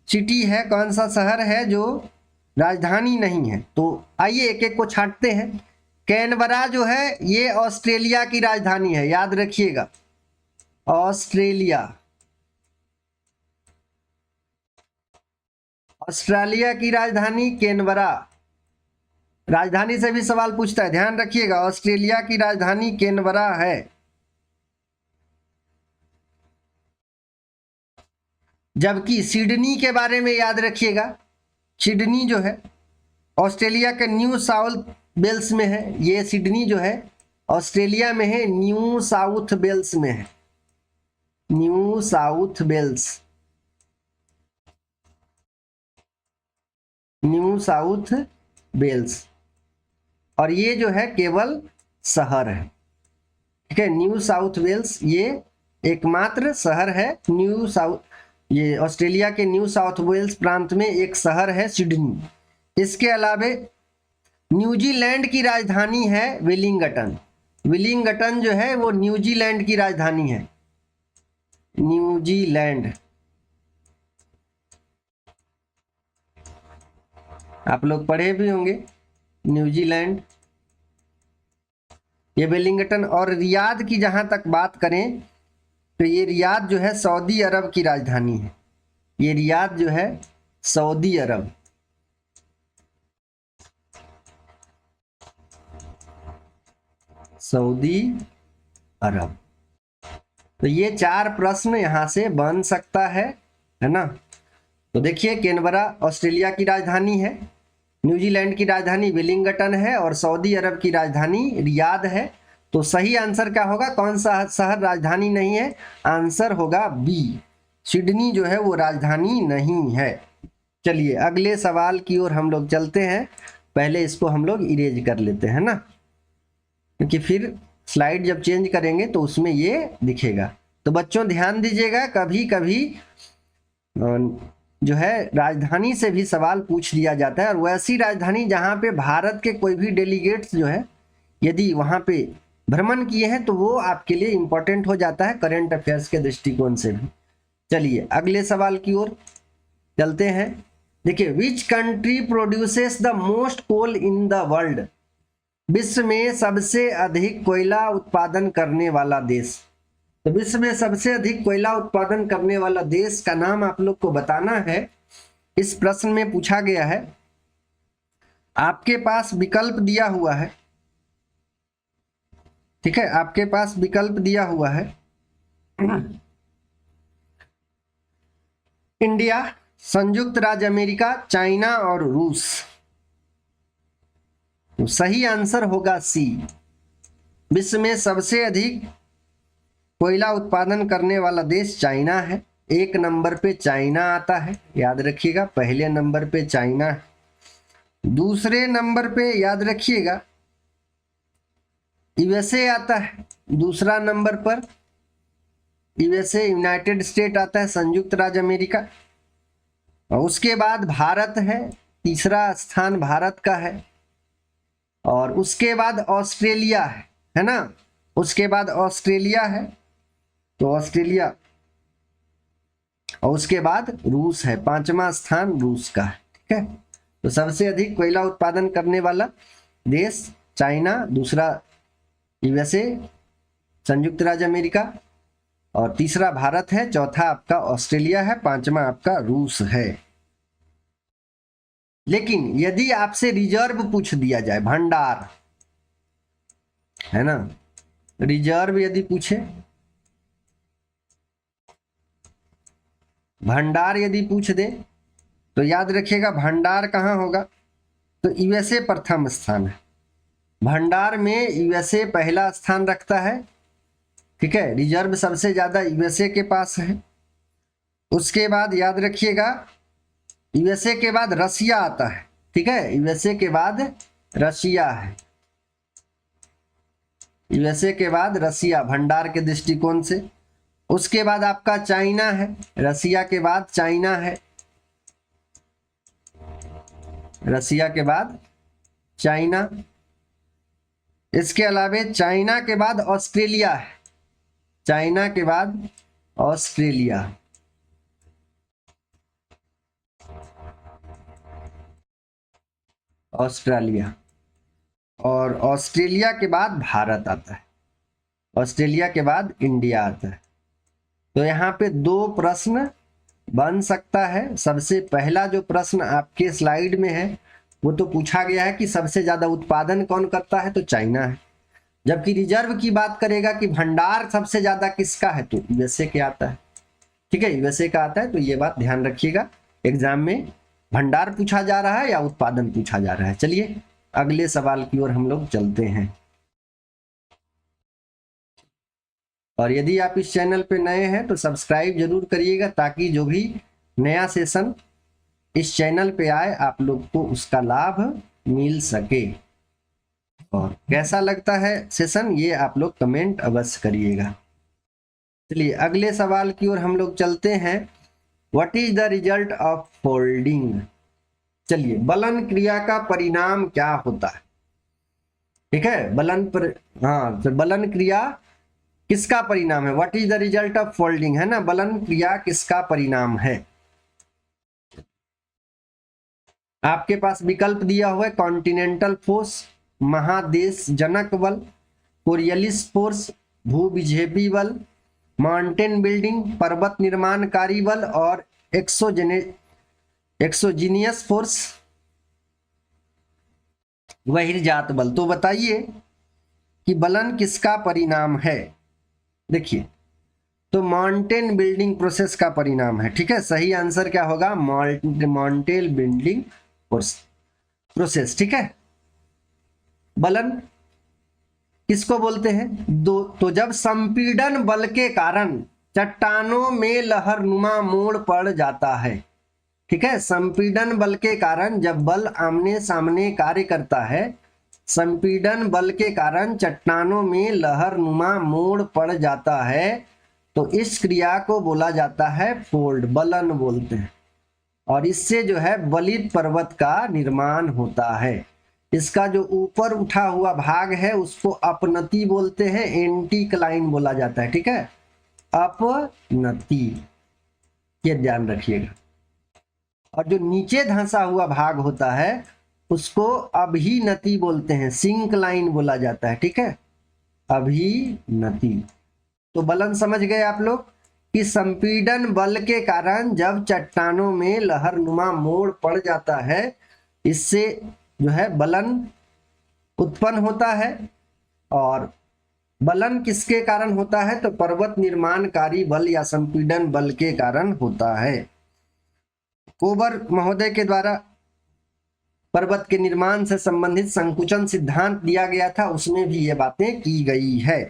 सिटी है, कौन सा शहर है जो राजधानी नहीं है। तो आइए एक एक को छांटते हैं। कैनबरा जो है ये ऑस्ट्रेलिया की राजधानी है, याद रखिएगा, ऑस्ट्रेलिया की राजधानी कैनबरा। राजधानी से भी सवाल पूछता है, ध्यान रखिएगा, ऑस्ट्रेलिया की राजधानी कैनबरा है। जबकि सिडनी के बारे में याद रखिएगा, सिडनी जो है ऑस्ट्रेलिया के न्यू साउथ वेल्स में है। ये सिडनी जो है ऑस्ट्रेलिया में है, न्यू साउथ वेल्स में है, New South Wales, New South Wales. और ये जो है केवल शहर है। ठीक है, न्यू साउथ वेल्स ये एकमात्र शहर है। न्यू साउथ, ये ऑस्ट्रेलिया के न्यू साउथ वेल्स प्रांत में एक शहर है सिडनी। इसके अलावा न्यूजीलैंड की राजधानी है विलिंगटन। विलिंगटन जो है वो न्यूजीलैंड की राजधानी है, न्यूजीलैंड। आप लोग पढ़े भी होंगे न्यूजीलैंड, ये वेलिंगटन। और रियाद की जहां तक बात करें तो ये रियाद जो है सऊदी अरब की राजधानी है। ये रियाद जो है सऊदी अरब, सऊदी अरब। तो ये 4 प्रश्न यहां से बन सकता है ना। तो देखिए कैनबरा ऑस्ट्रेलिया की राजधानी है, न्यूजीलैंड की राजधानी विलिंगटन है और सऊदी अरब की राजधानी रियाद है। तो सही आंसर क्या होगा, कौन सा शहर राजधानी नहीं है? आंसर होगा बी, सिडनी जो है वो राजधानी नहीं है। चलिए अगले सवाल की ओर हम लोग चलते हैं। पहले इसको हम लोग इरेज कर लेते हैं ना, क्योंकि फिर स्लाइड जब चेंज करेंगे तो उसमें ये दिखेगा। तो बच्चों ध्यान दीजिएगा, कभी कभी जो है राजधानी से भी सवाल पूछ लिया जाता है, और वैसी राजधानी जहां पे भारत के कोई भी डेलीगेट्स जो है यदि वहां पे भ्रमण किए हैं तो वो आपके लिए इंपॉर्टेंट हो जाता है करंट अफेयर्स के दृष्टिकोण से भी। चलिए अगले सवाल की ओर चलते हैं। देखिए, which country produces the most coal in the world? विश्व में सबसे अधिक कोयला उत्पादन करने वाला देश। तो विश्व में सबसे अधिक कोयला उत्पादन करने वाला देश का नाम आप लोग को बताना है। इस प्रश्न में पूछा गया है, आपके पास विकल्प दिया हुआ है। ठीक है, आपके पास विकल्प दिया हुआ है इंडिया, संयुक्त राज्य अमेरिका, चाइना और रूस। तो सही आंसर होगा सी, विश्व में सबसे अधिक कोयला उत्पादन करने वाला देश चाइना है। 1 नंबर पे चाइना आता है, याद रखिएगा, पहले नंबर पे चाइना है। दूसरे नंबर पे याद रखिएगा यूएसए आता है, दूसरा नंबर पर यूएसए यूनाइटेड स्टेट आता है, संयुक्त राज्य अमेरिका। और उसके बाद भारत है, तीसरा स्थान भारत का है। और उसके बाद ऑस्ट्रेलिया है, है ना। उसके बाद ऑस्ट्रेलिया है, तो ऑस्ट्रेलिया, और उसके बाद रूस है, 5वां स्थान रूस का है, ठीक है। तो सबसे अधिक कोयला उत्पादन करने वाला देश चाइना, दूसरा यूएसए संयुक्त राज्य अमेरिका, और तीसरा भारत है, चौथा आपका ऑस्ट्रेलिया है, 5वां आपका रूस है। लेकिन यदि आपसे रिजर्व पूछ दिया जाए, भंडार, है ना, रिजर्व यदि पूछे, भंडार यदि पूछ दे, तो याद रखिएगा भंडार कहाँ होगा, तो यूएसए प्रथम स्थान है। भंडार में यूएसए पहला स्थान रखता है, ठीक है। रिजर्व सबसे ज्यादा यूएसए के पास है। उसके बाद याद रखिएगा यूएसए के बाद रसिया आता है, ठीक है। यूएसए के बाद रसिया है, यूएसए के बाद रसिया भंडार के दृष्टिकोण से। उसके बाद आपका चाइना है, रसिया के बाद चाइना है, रसिया के बाद चाइना। इसके अलावे चाइना के बाद ऑस्ट्रेलिया है, चाइना के बाद ऑस्ट्रेलिया, ऑस्ट्रेलिया, और ऑस्ट्रेलिया के बाद भारत आता है, ऑस्ट्रेलिया के बाद इंडिया आता है। तो यहाँ पे 2 प्रश्न बन सकता है। सबसे पहला जो प्रश्न आपके स्लाइड में है वो तो पूछा गया है कि सबसे ज्यादा उत्पादन कौन करता है, तो चाइना है। जबकि रिजर्व की बात करेगा कि भंडार सबसे ज्यादा किसका है, तो यूएसए के आता है, ठीक है, यूएसए का आता है। तो ये बात ध्यान रखिएगा, एग्जाम में भंडार पूछा जा रहा है या उत्पादन पूछा जा रहा है। चलिए अगले सवाल की ओर हम लोग चलते हैं। और यदि आप इस चैनल पे नए हैं तो सब्सक्राइब जरूर करिएगा, ताकि जो भी नया सेशन इस चैनल पे आए आप लोग को उसका लाभ मिल सके। और कैसा लगता है सेशन ये आप लोग कमेंट अवश्य करिएगा। चलिए अगले सवाल की ओर हम लोग चलते हैं। What is the result of folding. चलिए बलन क्रिया का परिणाम क्या होता है, ठीक है। तो बलन क्रिया किसका परिणाम है, what is the result of folding, है ना। बलन क्रिया किसका परिणाम है। आपके पास विकल्प दिया हुआ है, कॉन्टिनेंटल फोर्स, महादेश जनक बल, कोरियलिस फोर्स, भूविक्षेपी बल, माउंटेन बिल्डिंग पर्वत निर्माणकारी बल, और एक्सोजीनियस फोर्स बहिर्जात बल। तो बताइए कि बलन किसका परिणाम है। देखिए तो माउंटेन बिल्डिंग प्रोसेस का परिणाम है, ठीक है। सही आंसर क्या होगा, माउंटेन बिल्डिंग प्रोसेस, ठीक है। बलन किसको बोलते हैं, तो जब संपीड़न बल के कारण चट्टानों में लहरनुमा मोड़ पड़ जाता है, ठीक है। संपीड़न बल के कारण जब बल आमने सामने कार्य करता है, संपीड़न बल के कारण चट्टानों में लहरनुमा मोड़ पड़ जाता है, तो इस क्रिया को बोला जाता है फोल्ड, बलन बोलते हैं। और इससे जो है बलित पर्वत का निर्माण होता है। इसका जो ऊपर उठा हुआ भाग है उसको अपनति बोलते हैं, एंटीक्लाइन बोला जाता है, ठीक है, अपनति, ये ध्यान रखिएगा। और जो नीचे धंसा हुआ भाग होता है उसको अभिनति बोलते हैं, सिंक्लाइन बोला जाता है, ठीक है, अभिनति। तो बलन समझ गए आप लोग कि संपीड़न बल के कारण जब चट्टानों में लहरनुमा मोड़ पड़ जाता है, इससे जो है बलन उत्पन्न होता है। और बलन किसके कारण होता है, तो पर्वत निर्माणकारी बल या संपीड़न बल के कारण होता है। कोबर महोदय के द्वारा पर्वत के निर्माण से संबंधित संकुचन सिद्धांत दिया गया था, उसमें भी ये बातें की गई है,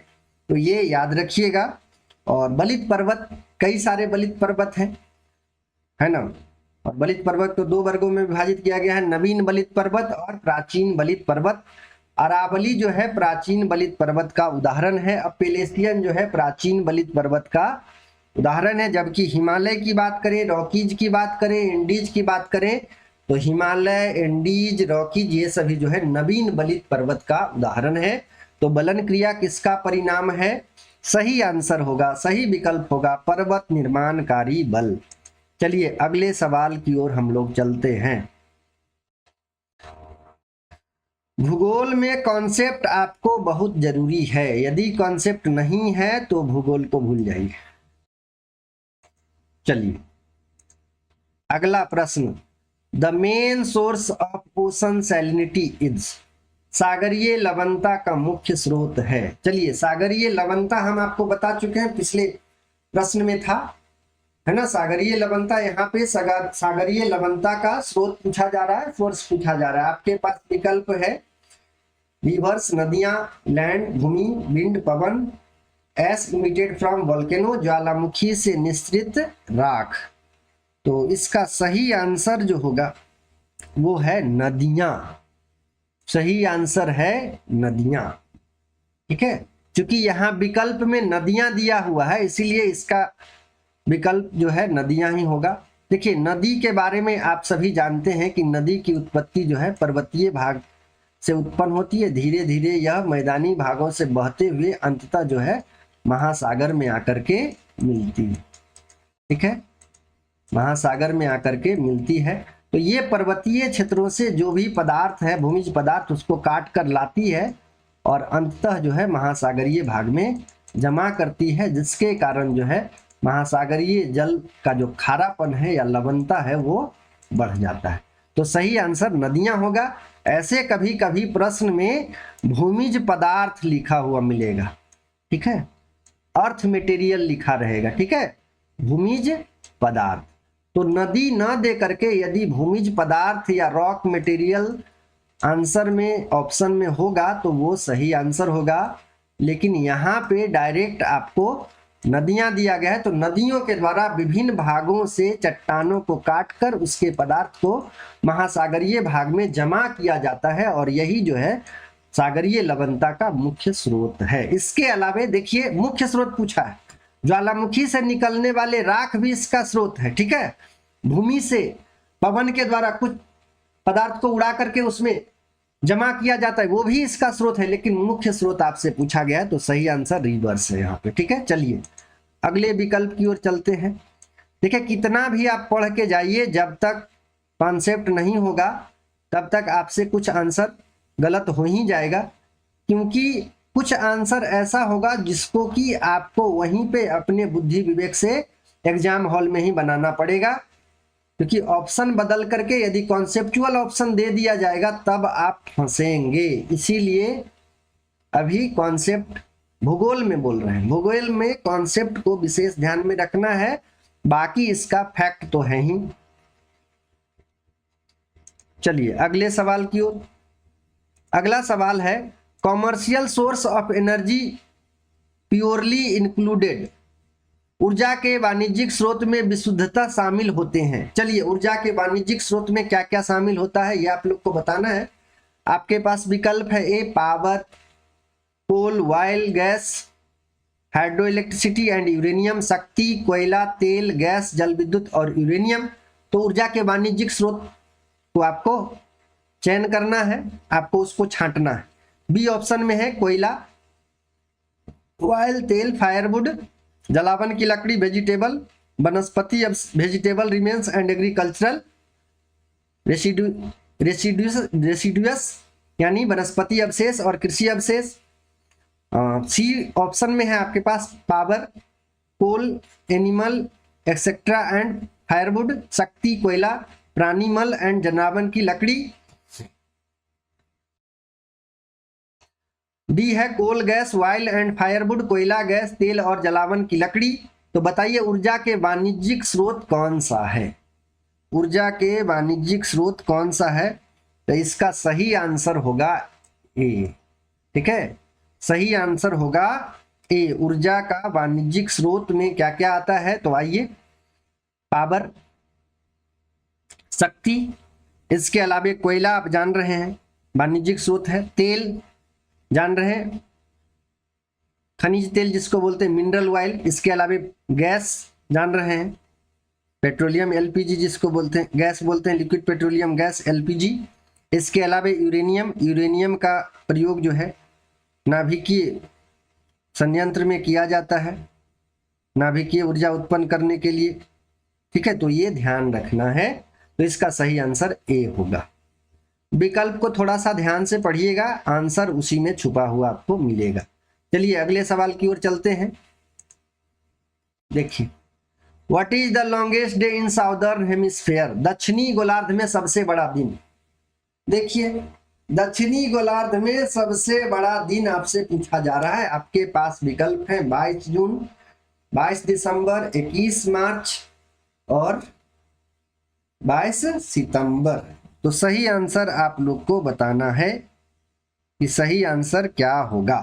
तो ये याद रखिएगा। और बलित पर्वत, कई सारे बलित पर्वत हैं, है ना। और बलित पर्वत को 2 वर्गों में विभाजित किया गया है, नवीन बलित पर्वत और प्राचीन बलित पर्वत। अरावली जो है प्राचीन बलित पर्वत का उदाहरण है, अपेलेसियन जो है प्राचीन बलित पर्वत का उदाहरण है। जबकि हिमालय की बात करें, रॉकीज की बात करें, इंडीज की बात करें, तो हिमालय, इंडीज, रॉकीज ये सभी जो है नवीन बलित पर्वत का उदाहरण है। तो बलन क्रिया किसका परिणाम है? सही आंसर होगा, सही विकल्प होगा पर्वत निर्माणकारी बल। चलिए अगले सवाल की ओर हम लोग चलते हैं। भूगोल में कॉन्सेप्ट आपको बहुत जरूरी है, यदि कॉन्सेप्ट नहीं है तो भूगोल को भूल जाइए। चलिए अगला प्रश्न, the main source of ocean salinity is, सागरीय लवणता का मुख्य स्रोत है। चलिए सागरीय लवणता हम आपको बता चुके हैं, पिछले प्रश्न में था, है ना। सागरीय लवणता, यहाँ पे सागरीय लवणता का स्रोत पूछा जा रहा है, सोर्स पूछा जा रहा है। आपके पास विकल्प है रिवर्स, नदियां, लैंड, भूमि, विंड, पवन, एस इमिटेड फ्रॉम वोल्केनो, ज्वालामुखी से निस्सृत राख। तो इसका सही आंसर जो होगा वो है नदियां। सही आंसर है नदियां, ठीक है। क्योंकि यहाँ विकल्प में नदियां दिया हुआ है, इसीलिए इसका विकल्प जो है नदियां ही होगा। देखिए नदी के बारे में आप सभी जानते हैं कि नदी की उत्पत्ति जो है पर्वतीय भाग से उत्पन्न होती है, धीरे धीरे यह मैदानी भागों से बहते हुए अंततः जो है महासागर में आकर के मिलती है, ठीक है, महासागर में आकर के मिलती है। तो ये पर्वतीय क्षेत्रों से जो भी पदार्थ है, भूमिज पदार्थ, उसको काट कर लाती है और अंततः जो है महासागरीय भाग में जमा करती है, जिसके कारण जो है महासागरीय जल का जो खारापन है या लवणता है वो बढ़ जाता है। तो सही आंसर नदियां होगा। ऐसे कभी कभी प्रश्न में भूमिज पदार्थ लिखा हुआ मिलेगा, ठीक है, अर्थ मटेरियल लिखा रहेगा, ठीक है, भूमिज पदार्थ। तो नदी न दे करके यदि भूमिज पदार्थ या रॉक मटेरियल आंसर में ऑप्शन में होगा तो वो सही आंसर होगा। लेकिन यहाँ पे डायरेक्ट आपको नदियां दिया गया है, तो नदियों के द्वारा विभिन्न भागों से चट्टानों को काटकर उसके पदार्थ को महासागरीय भाग में जमा किया जाता है और यही जो है सागरीय लवणता का मुख्य स्रोत है। इसके अलावा देखिए मुख्य स्रोत पूछा है, ज्वालामुखी से निकलने वाले राख भी इसका स्रोत है, ठीक है। भूमि से पवन के द्वारा कुछ पदार्थ को उड़ा करके उसमें जमा किया जाता है, वो भी इसका स्रोत है, लेकिन मुख्य स्रोत आपसे पूछा गया है, तो सही आंसर रिवर्स है यहाँ पे, ठीक है। चलिए अगले विकल्प की ओर चलते हैं। देखिए कितना भी आप पढ़ के जाइए, जब तक कॉन्सेप्ट नहीं होगा तब तक आपसे कुछ आंसर गलत हो ही जाएगा, क्योंकि कुछ आंसर ऐसा होगा जिसको कि आपको वहीं पे अपने बुद्धि विवेक से एग्जाम हॉल में ही बनाना पड़ेगा, क्योंकि ऑप्शन बदल करके यदि कॉन्सेप्चुअल ऑप्शन दे दिया जाएगा तब आप फंसेंगे। इसीलिए अभी कॉन्सेप्ट भूगोल में बोल रहे हैं, भूगोल में कॉन्सेप्ट को विशेष ध्यान में रखना है, बाकी इसका फैक्ट तो है ही। चलिए अगले सवाल की ओर। अगला सवाल है, commercial source of energy purely included, ऊर्जा के वाणिज्यिक स्रोत में विशुद्धता शामिल होते हैं। चलिए ऊर्जा के वाणिज्यिक स्रोत में क्या क्या शामिल होता है ये आप लोग को बताना है। आपके पास विकल्प है A power, coal, oil, gas, hydro electricity and uranium, शक्ति, कोयला, तेल, गैस, जल विद्युत और यूरेनियम। तो ऊर्जा के वाणिज्यिक स्रोत को आपको चयन करना है, आपको उसको छांटना है। बी ऑप्शन में है कोयला, ऑयल, तेल, फायरवुड, जलावन की लकड़ी, वेजिटेबल, वनस्पति vegetable remains and agricultural residues यानी वनस्पति अवशेष और कृषि अवशेष। सी ऑप्शन में है आपके पास power, coal, animal excreta and firewood, शक्ति, कोयला, प्राणीमल एंड जनावन की लकड़ी। डी है coal, gas, oil and firewood, कोयला, गैस, तेल और जलावन की लकड़ी। तो बताइए ऊर्जा के वाणिज्यिक स्रोत कौन सा है? ऊर्जा के वाणिज्यिक स्रोत कौन सा है? तो इसका सही आंसर होगा ए, ठीक है, सही आंसर होगा ए। ऊर्जा का वाणिज्यिक स्रोत में क्या क्या आता है? तो आइए, पावर, शक्ति, इसके अलावा कोयला आप जान रहे हैं वाणिज्यिक स्रोत है, तेल जान रहे हैं, खनिज तेल जिसको बोलते हैं मिनरल ऑयल, इसके अलावा गैस जान रहे हैं, पेट्रोलियम एलपीजी जिसको बोलते हैं गैस बोलते हैं, लिक्विड पेट्रोलियम गैस एलपीजी। इसके अलावा यूरेनियम, यूरेनियम का प्रयोग जो है नाभिकीय संयंत्र में किया जाता है, नाभिकीय ऊर्जा उत्पन्न करने के लिए। ठीक है, तो ये ध्यान रखना है। तो इसका सही आंसर ए होगा। विकल्प को थोड़ा सा ध्यान से पढ़िएगा, आंसर उसी में छुपा हुआ आपको मिलेगा। चलिए अगले सवाल की ओर चलते हैं। देखिए, what is the longest day in southern hemisphere? दक्षिणी गोलार्ध में सबसे बड़ा दिन। देखिए, दक्षिणी गोलार्ध में सबसे बड़ा दिन आपसे पूछा जा रहा है। आपके पास विकल्प है 22 जून, 22 दिसंबर, 21 मार्च और 22 सितंबर। तो सही आंसर आप लोग को बताना है कि सही आंसर क्या होगा।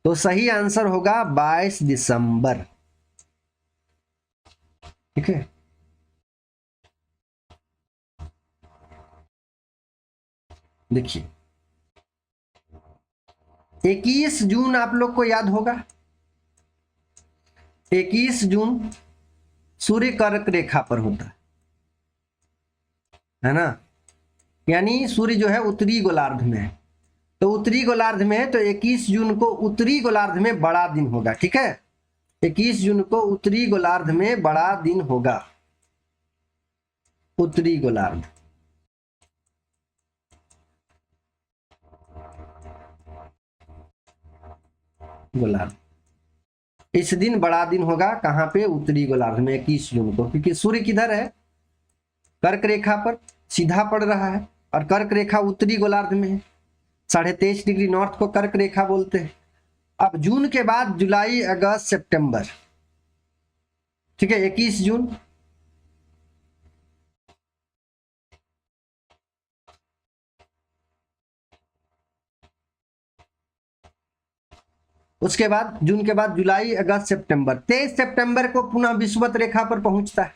तो सही आंसर होगा 22 दिसंबर। ठीक है, देखिए 21 जून आप लोग को याद होगा। 21 जून सूर्य कर्क रेखा पर होता है ना, यानी सूर्य जो है उत्तरी गोलार्ध में है। तो उत्तरी गोलार्ध में है, तो 21 जून को उत्तरी गोलार्ध में बड़ा दिन होगा। ठीक है, 21 जून को उत्तरी गोलार्ध में बड़ा दिन होगा। उत्तरी गोलार्ध, गोलार्ध इस दिन बड़ा दिन होगा। कहां पे? उत्तरी गोलार्ध में 21 जून को, क्योंकि सूर्य किधर है? कर्क रेखा पर सीधा पड़ रहा है, और कर्क रेखा उत्तरी गोलार्ध में है। 23.5 डिग्री नॉर्थ को कर्क रेखा बोलते हैं। अब जून के बाद जुलाई, अगस्त, सितंबर। ठीक है, 21 जून, उसके बाद जून के बाद जुलाई, अगस्त, सितंबर। 23 सितंबर को पुनः विषुवत रेखा पर पहुंचता है।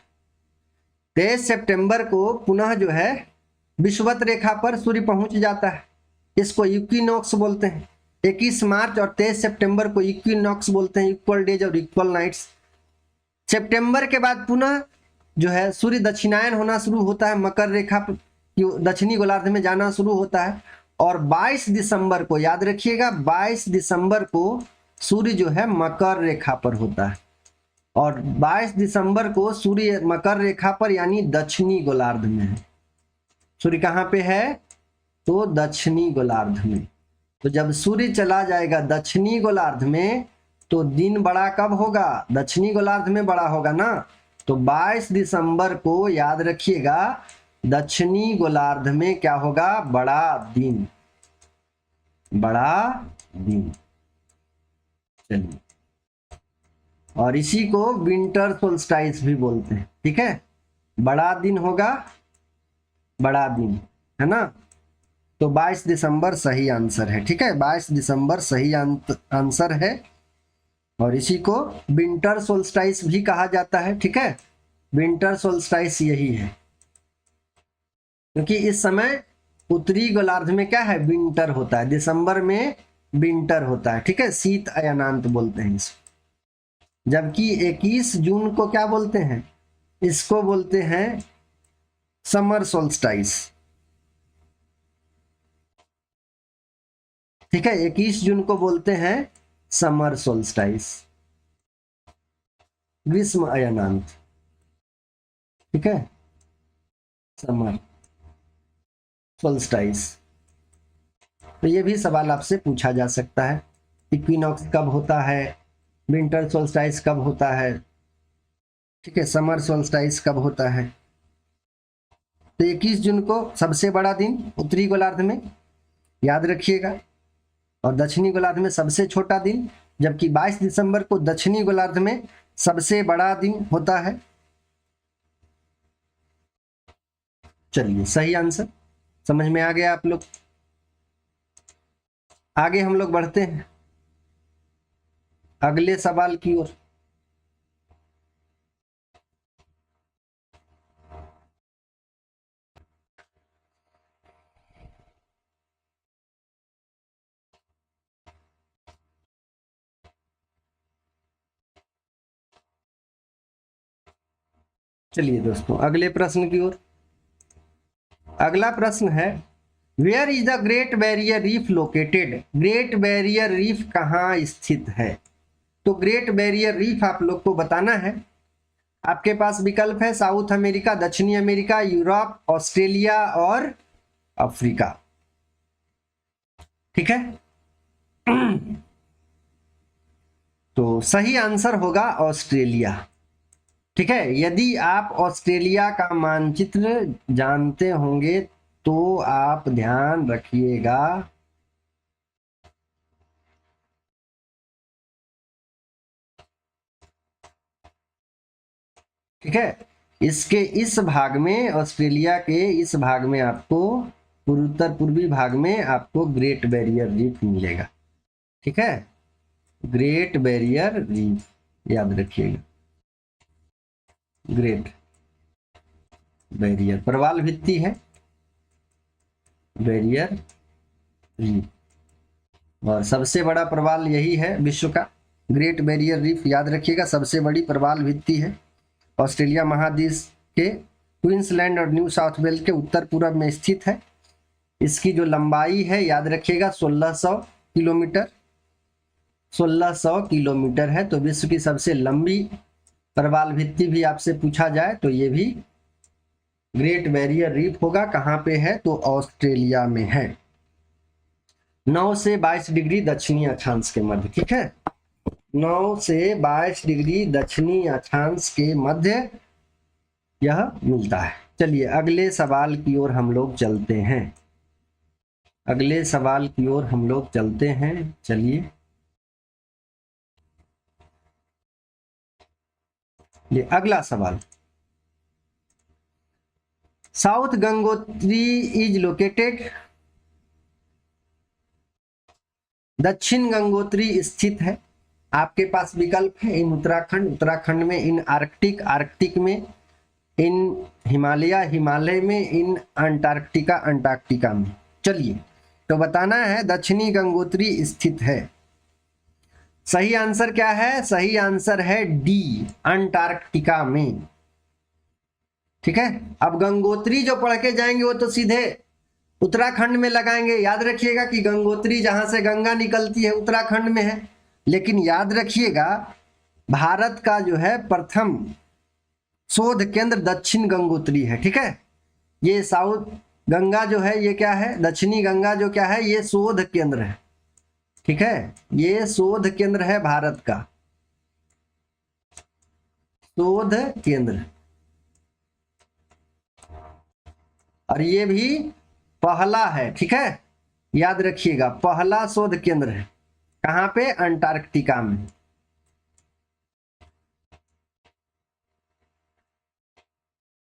23 सितंबर को पुनः जो है विषुवत रेखा पर सूर्य पहुंच जाता है। इसको इक्विनॉक्स बोलते हैं। 21 मार्च और 23 सितंबर को इक्विनॉक्स बोलते हैं, इक्वल डेज और इक्वल नाइट्स। सितंबर के बाद पुनः जो है सूर्य दक्षिणायन होना शुरू होता है, मकर रेखा पर दक्षिणी गोलार्ध में जाना शुरू होता है। और 22 दिसंबर को याद रखिएगा, 22 दिसंबर को सूर्य जो है मकर रेखा पर होता है। और 22 दिसंबर को सूर्य मकर रेखा पर यानी दक्षिणी गोलार्ध में है। सूर्य कहाँ पे है? तो दक्षिणी गोलार्ध में। तो जब सूर्य चला जाएगा दक्षिणी गोलार्ध में, तो दिन बड़ा कब होगा? दक्षिणी गोलार्ध में बड़ा होगा ना। तो 22 दिसंबर को याद रखिएगा, दक्षिणी गोलार्ध में क्या होगा? बड़ा दिन, बड़ा दिन। चलिए, और इसी को विंटर सोल्स्टाइस भी बोलते हैं। ठीक है, बड़ा दिन होगा, बड़ा दिन, है ना। तो 22 दिसंबर सही आंसर है। ठीक है, 22 दिसंबर सही आंसर है। और इसी को विंटर सोल्स्टाइस भी कहा जाता है। ठीक है, विंटर सोल्स्टाइस यही है, क्योंकि इस समय उत्तरी गोलार्ध में क्या है? विंटर होता है। दिसंबर में विंटर होता है। ठीक है, शीत अयनांत बोलते हैं इसको। जबकि 21 जून को क्या बोलते हैं? इसको बोलते हैं समर सोल्स्टाइस। ठीक है, 21 जून को बोलते हैं समर सोल्स्टाइस, ग्रीष्म अयनांत। ठीक है, समर सोल्स्टाइस। तो ये भी सवाल आपसे पूछा जा सकता है, इक्विनॉक्स कब होता है, विंटर सोल्स्टाइस कब होता है। ठीक है, समर सोल्स्टाइस कब होता है। तो 21 जून को सबसे बड़ा दिन उत्तरी गोलार्ध में, याद रखिएगा, और दक्षिणी गोलार्ध में सबसे छोटा दिन। जबकि 22 दिसंबर को दक्षिणी गोलार्ध में सबसे बड़ा दिन होता है। चलिए, सही आंसर समझ में आ गया आप लोग। आगे हम लोग बढ़ते हैं अगले सवाल की ओर। चलिए दोस्तों, अगले प्रश्न की ओर। अगला प्रश्न है, where is the Great Barrier Reef located? Great Barrier Reef कहाँ स्थित है? तो ग्रेट बैरियर रीफ आप लोग को बताना है। आपके पास विकल्प है साउथ अमेरिका, दक्षिणी अमेरिका, यूरोप, ऑस्ट्रेलिया और अफ्रीका। ठीक है। तो सही आंसर होगा ऑस्ट्रेलिया। ठीक है। यदि आप ऑस्ट्रेलिया का मानचित्र जानते होंगे तो आप ध्यान रखिएगा, ठीक है, इसके इस भाग में, ऑस्ट्रेलिया के इस भाग में आपको उत्तर पूर्वी भाग में आपको ग्रेट बैरियर रीफ मिलेगा। ठीक है, ग्रेट बैरियर रीफ याद रखिएगा। ग्रेट बैरियर प्रवाल भित्ति है, बैरियर रीफ, और सबसे बड़ा प्रवाल यही है विश्व का, ग्रेट बैरियर रीफ याद रखिएगा। सबसे बड़ी प्रवाल भित्ति है, ऑस्ट्रेलिया महाद्वीप के क्वींसलैंड और न्यू साउथ वेल्स के उत्तर पूर्व में स्थित है। इसकी जो लंबाई है याद रखिएगा 1600 किलोमीटर, 1600 किलोमीटर है। तो विश्व की सबसे लंबी प्रवाल भित्ति भी आपसे पूछा जाए तो ये भी ग्रेट बैरियर रीफ होगा। कहाँ पे है? तो ऑस्ट्रेलिया में है। 9 से 22 डिग्री दक्षिणी अक्षांश के मध्य। ठीक है, 9 से 22 डिग्री दक्षिणी अक्षांश के मध्य यह मिलता है। चलिए अगले सवाल की ओर हम लोग चलते हैं। अगले सवाल की ओर हम लोग चलते हैं। चलिए ये अगला सवाल, साउथ गंगोत्री इज लोकेटेड? दक्षिण गंगोत्री स्थित है। आपके पास विकल्प है इन उत्तराखंड, उत्तराखंड में, इन आर्कटिक, आर्कटिक में, इन हिमालय, हिमालय में, इन अंटार्कटिका, अंटार्कटिका में। चलिए तो बताना है दक्षिणी गंगोत्री स्थित है। सही आंसर क्या है? सही आंसर है डी, अंटार्कटिका में। ठीक है, अब गंगोत्री जो पढ़ के जाएंगे वो तो सीधे उत्तराखंड में लगाएंगे। याद रखिएगा कि गंगोत्री जहां से गंगा निकलती है उत्तराखंड में है, लेकिन याद रखिएगा भारत का जो है प्रथम शोध केंद्र दक्षिण गंगोत्री है। ठीक है, ये साउथ गंगा जो है ये क्या है? दक्षिणी गंगा जो क्या है? ये शोध केंद्र है। ठीक है, ये शोध केंद्र है भारत का, शोध केंद्र, और ये भी पहला है। ठीक है, याद रखिएगा पहला शोध केंद्र है। कहां पे? अंटार्कटिका में।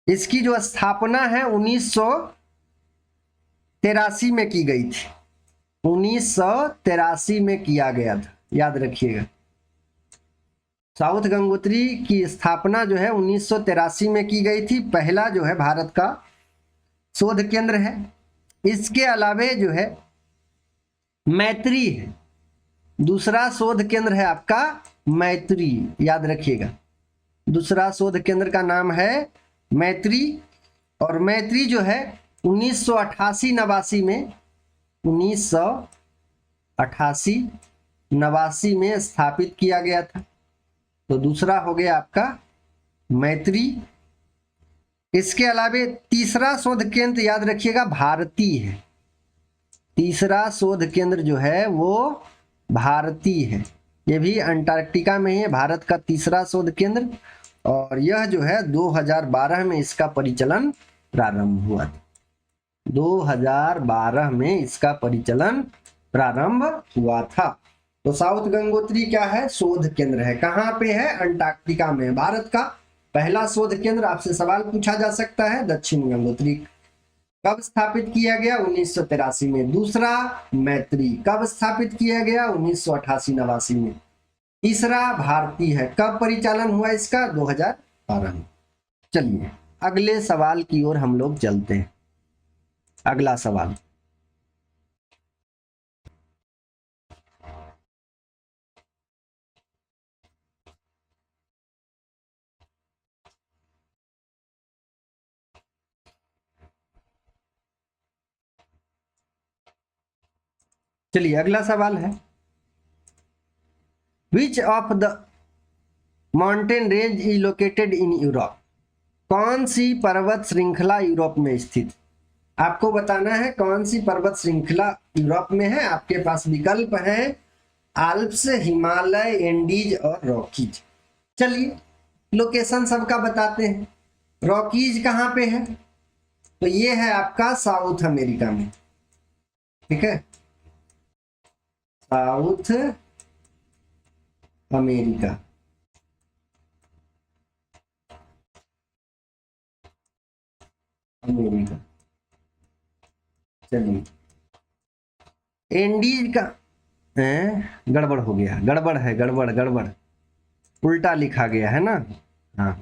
इसकी जो स्थापना है 1983 में की गई थी, 1983 में किया गया था, याद रखिएगा। साउथ गंगोत्री की स्थापना जो है 1983 में की गई थी। पहला जो है भारत का शोध केंद्र है। इसके अलावे जो है मैत्री है, दूसरा शोध केंद्र है आपका मैत्री, याद रखिएगा। दूसरा शोध केंद्र का नाम है मैत्री, और मैत्री जो है 1988-89 में, 1988-89 में स्थापित किया गया था। तो दूसरा हो गया आपका मैत्री। इसके अलावे तीसरा शोध केंद्र याद रखिएगा भारती है। तीसरा शोध केंद्र जो है वो भारती है, ये भी अंटार्कटिका में है, भारत का तीसरा शोध केंद्र। और यह जो है 2012 में इसका परिचालन प्रारंभ हुआ था। 2012 में इसका परिचालन प्रारंभ हुआ था। तो साउथ गंगोत्री क्या है? शोध केंद्र है। कहाँ पे है? अंटार्कटिका में। भारत का पहला शोध केंद्र, आपसे सवाल पूछा जा सकता है दक्षिण गंगोत्री कब स्थापित किया गया? 1983 में। दूसरा मैत्री कब स्थापित किया गया? 1988-89 में। तीसरा भारती है, कब परिचालन हुआ इसका? 2012 में। चलिए अगले सवाल की ओर हम लोग चलते हैं। अगला सवाल, चलिए अगला सवाल है, which of the mountain range is located in Europe? कौन सी पर्वत श्रृंखला यूरोप में स्थित? आपको बताना है कौन सी पर्वत श्रृंखला यूरोप में है। आपके पास विकल्प है आल्प्स, हिमालय, एंडीज और रॉकीज। चलिए लोकेशन सबका बताते हैं। रॉकीज कहाँ पे है? तो ये है आपका साउथ अमेरिका में, ठीक है, साउथ अमेरिका। अमेरिका। चलिए एंडीज का गड़बड़ हो गया, गड़बड़ है, गड़बड़ गड़बड़, उल्टा लिखा गया है ना। हाँ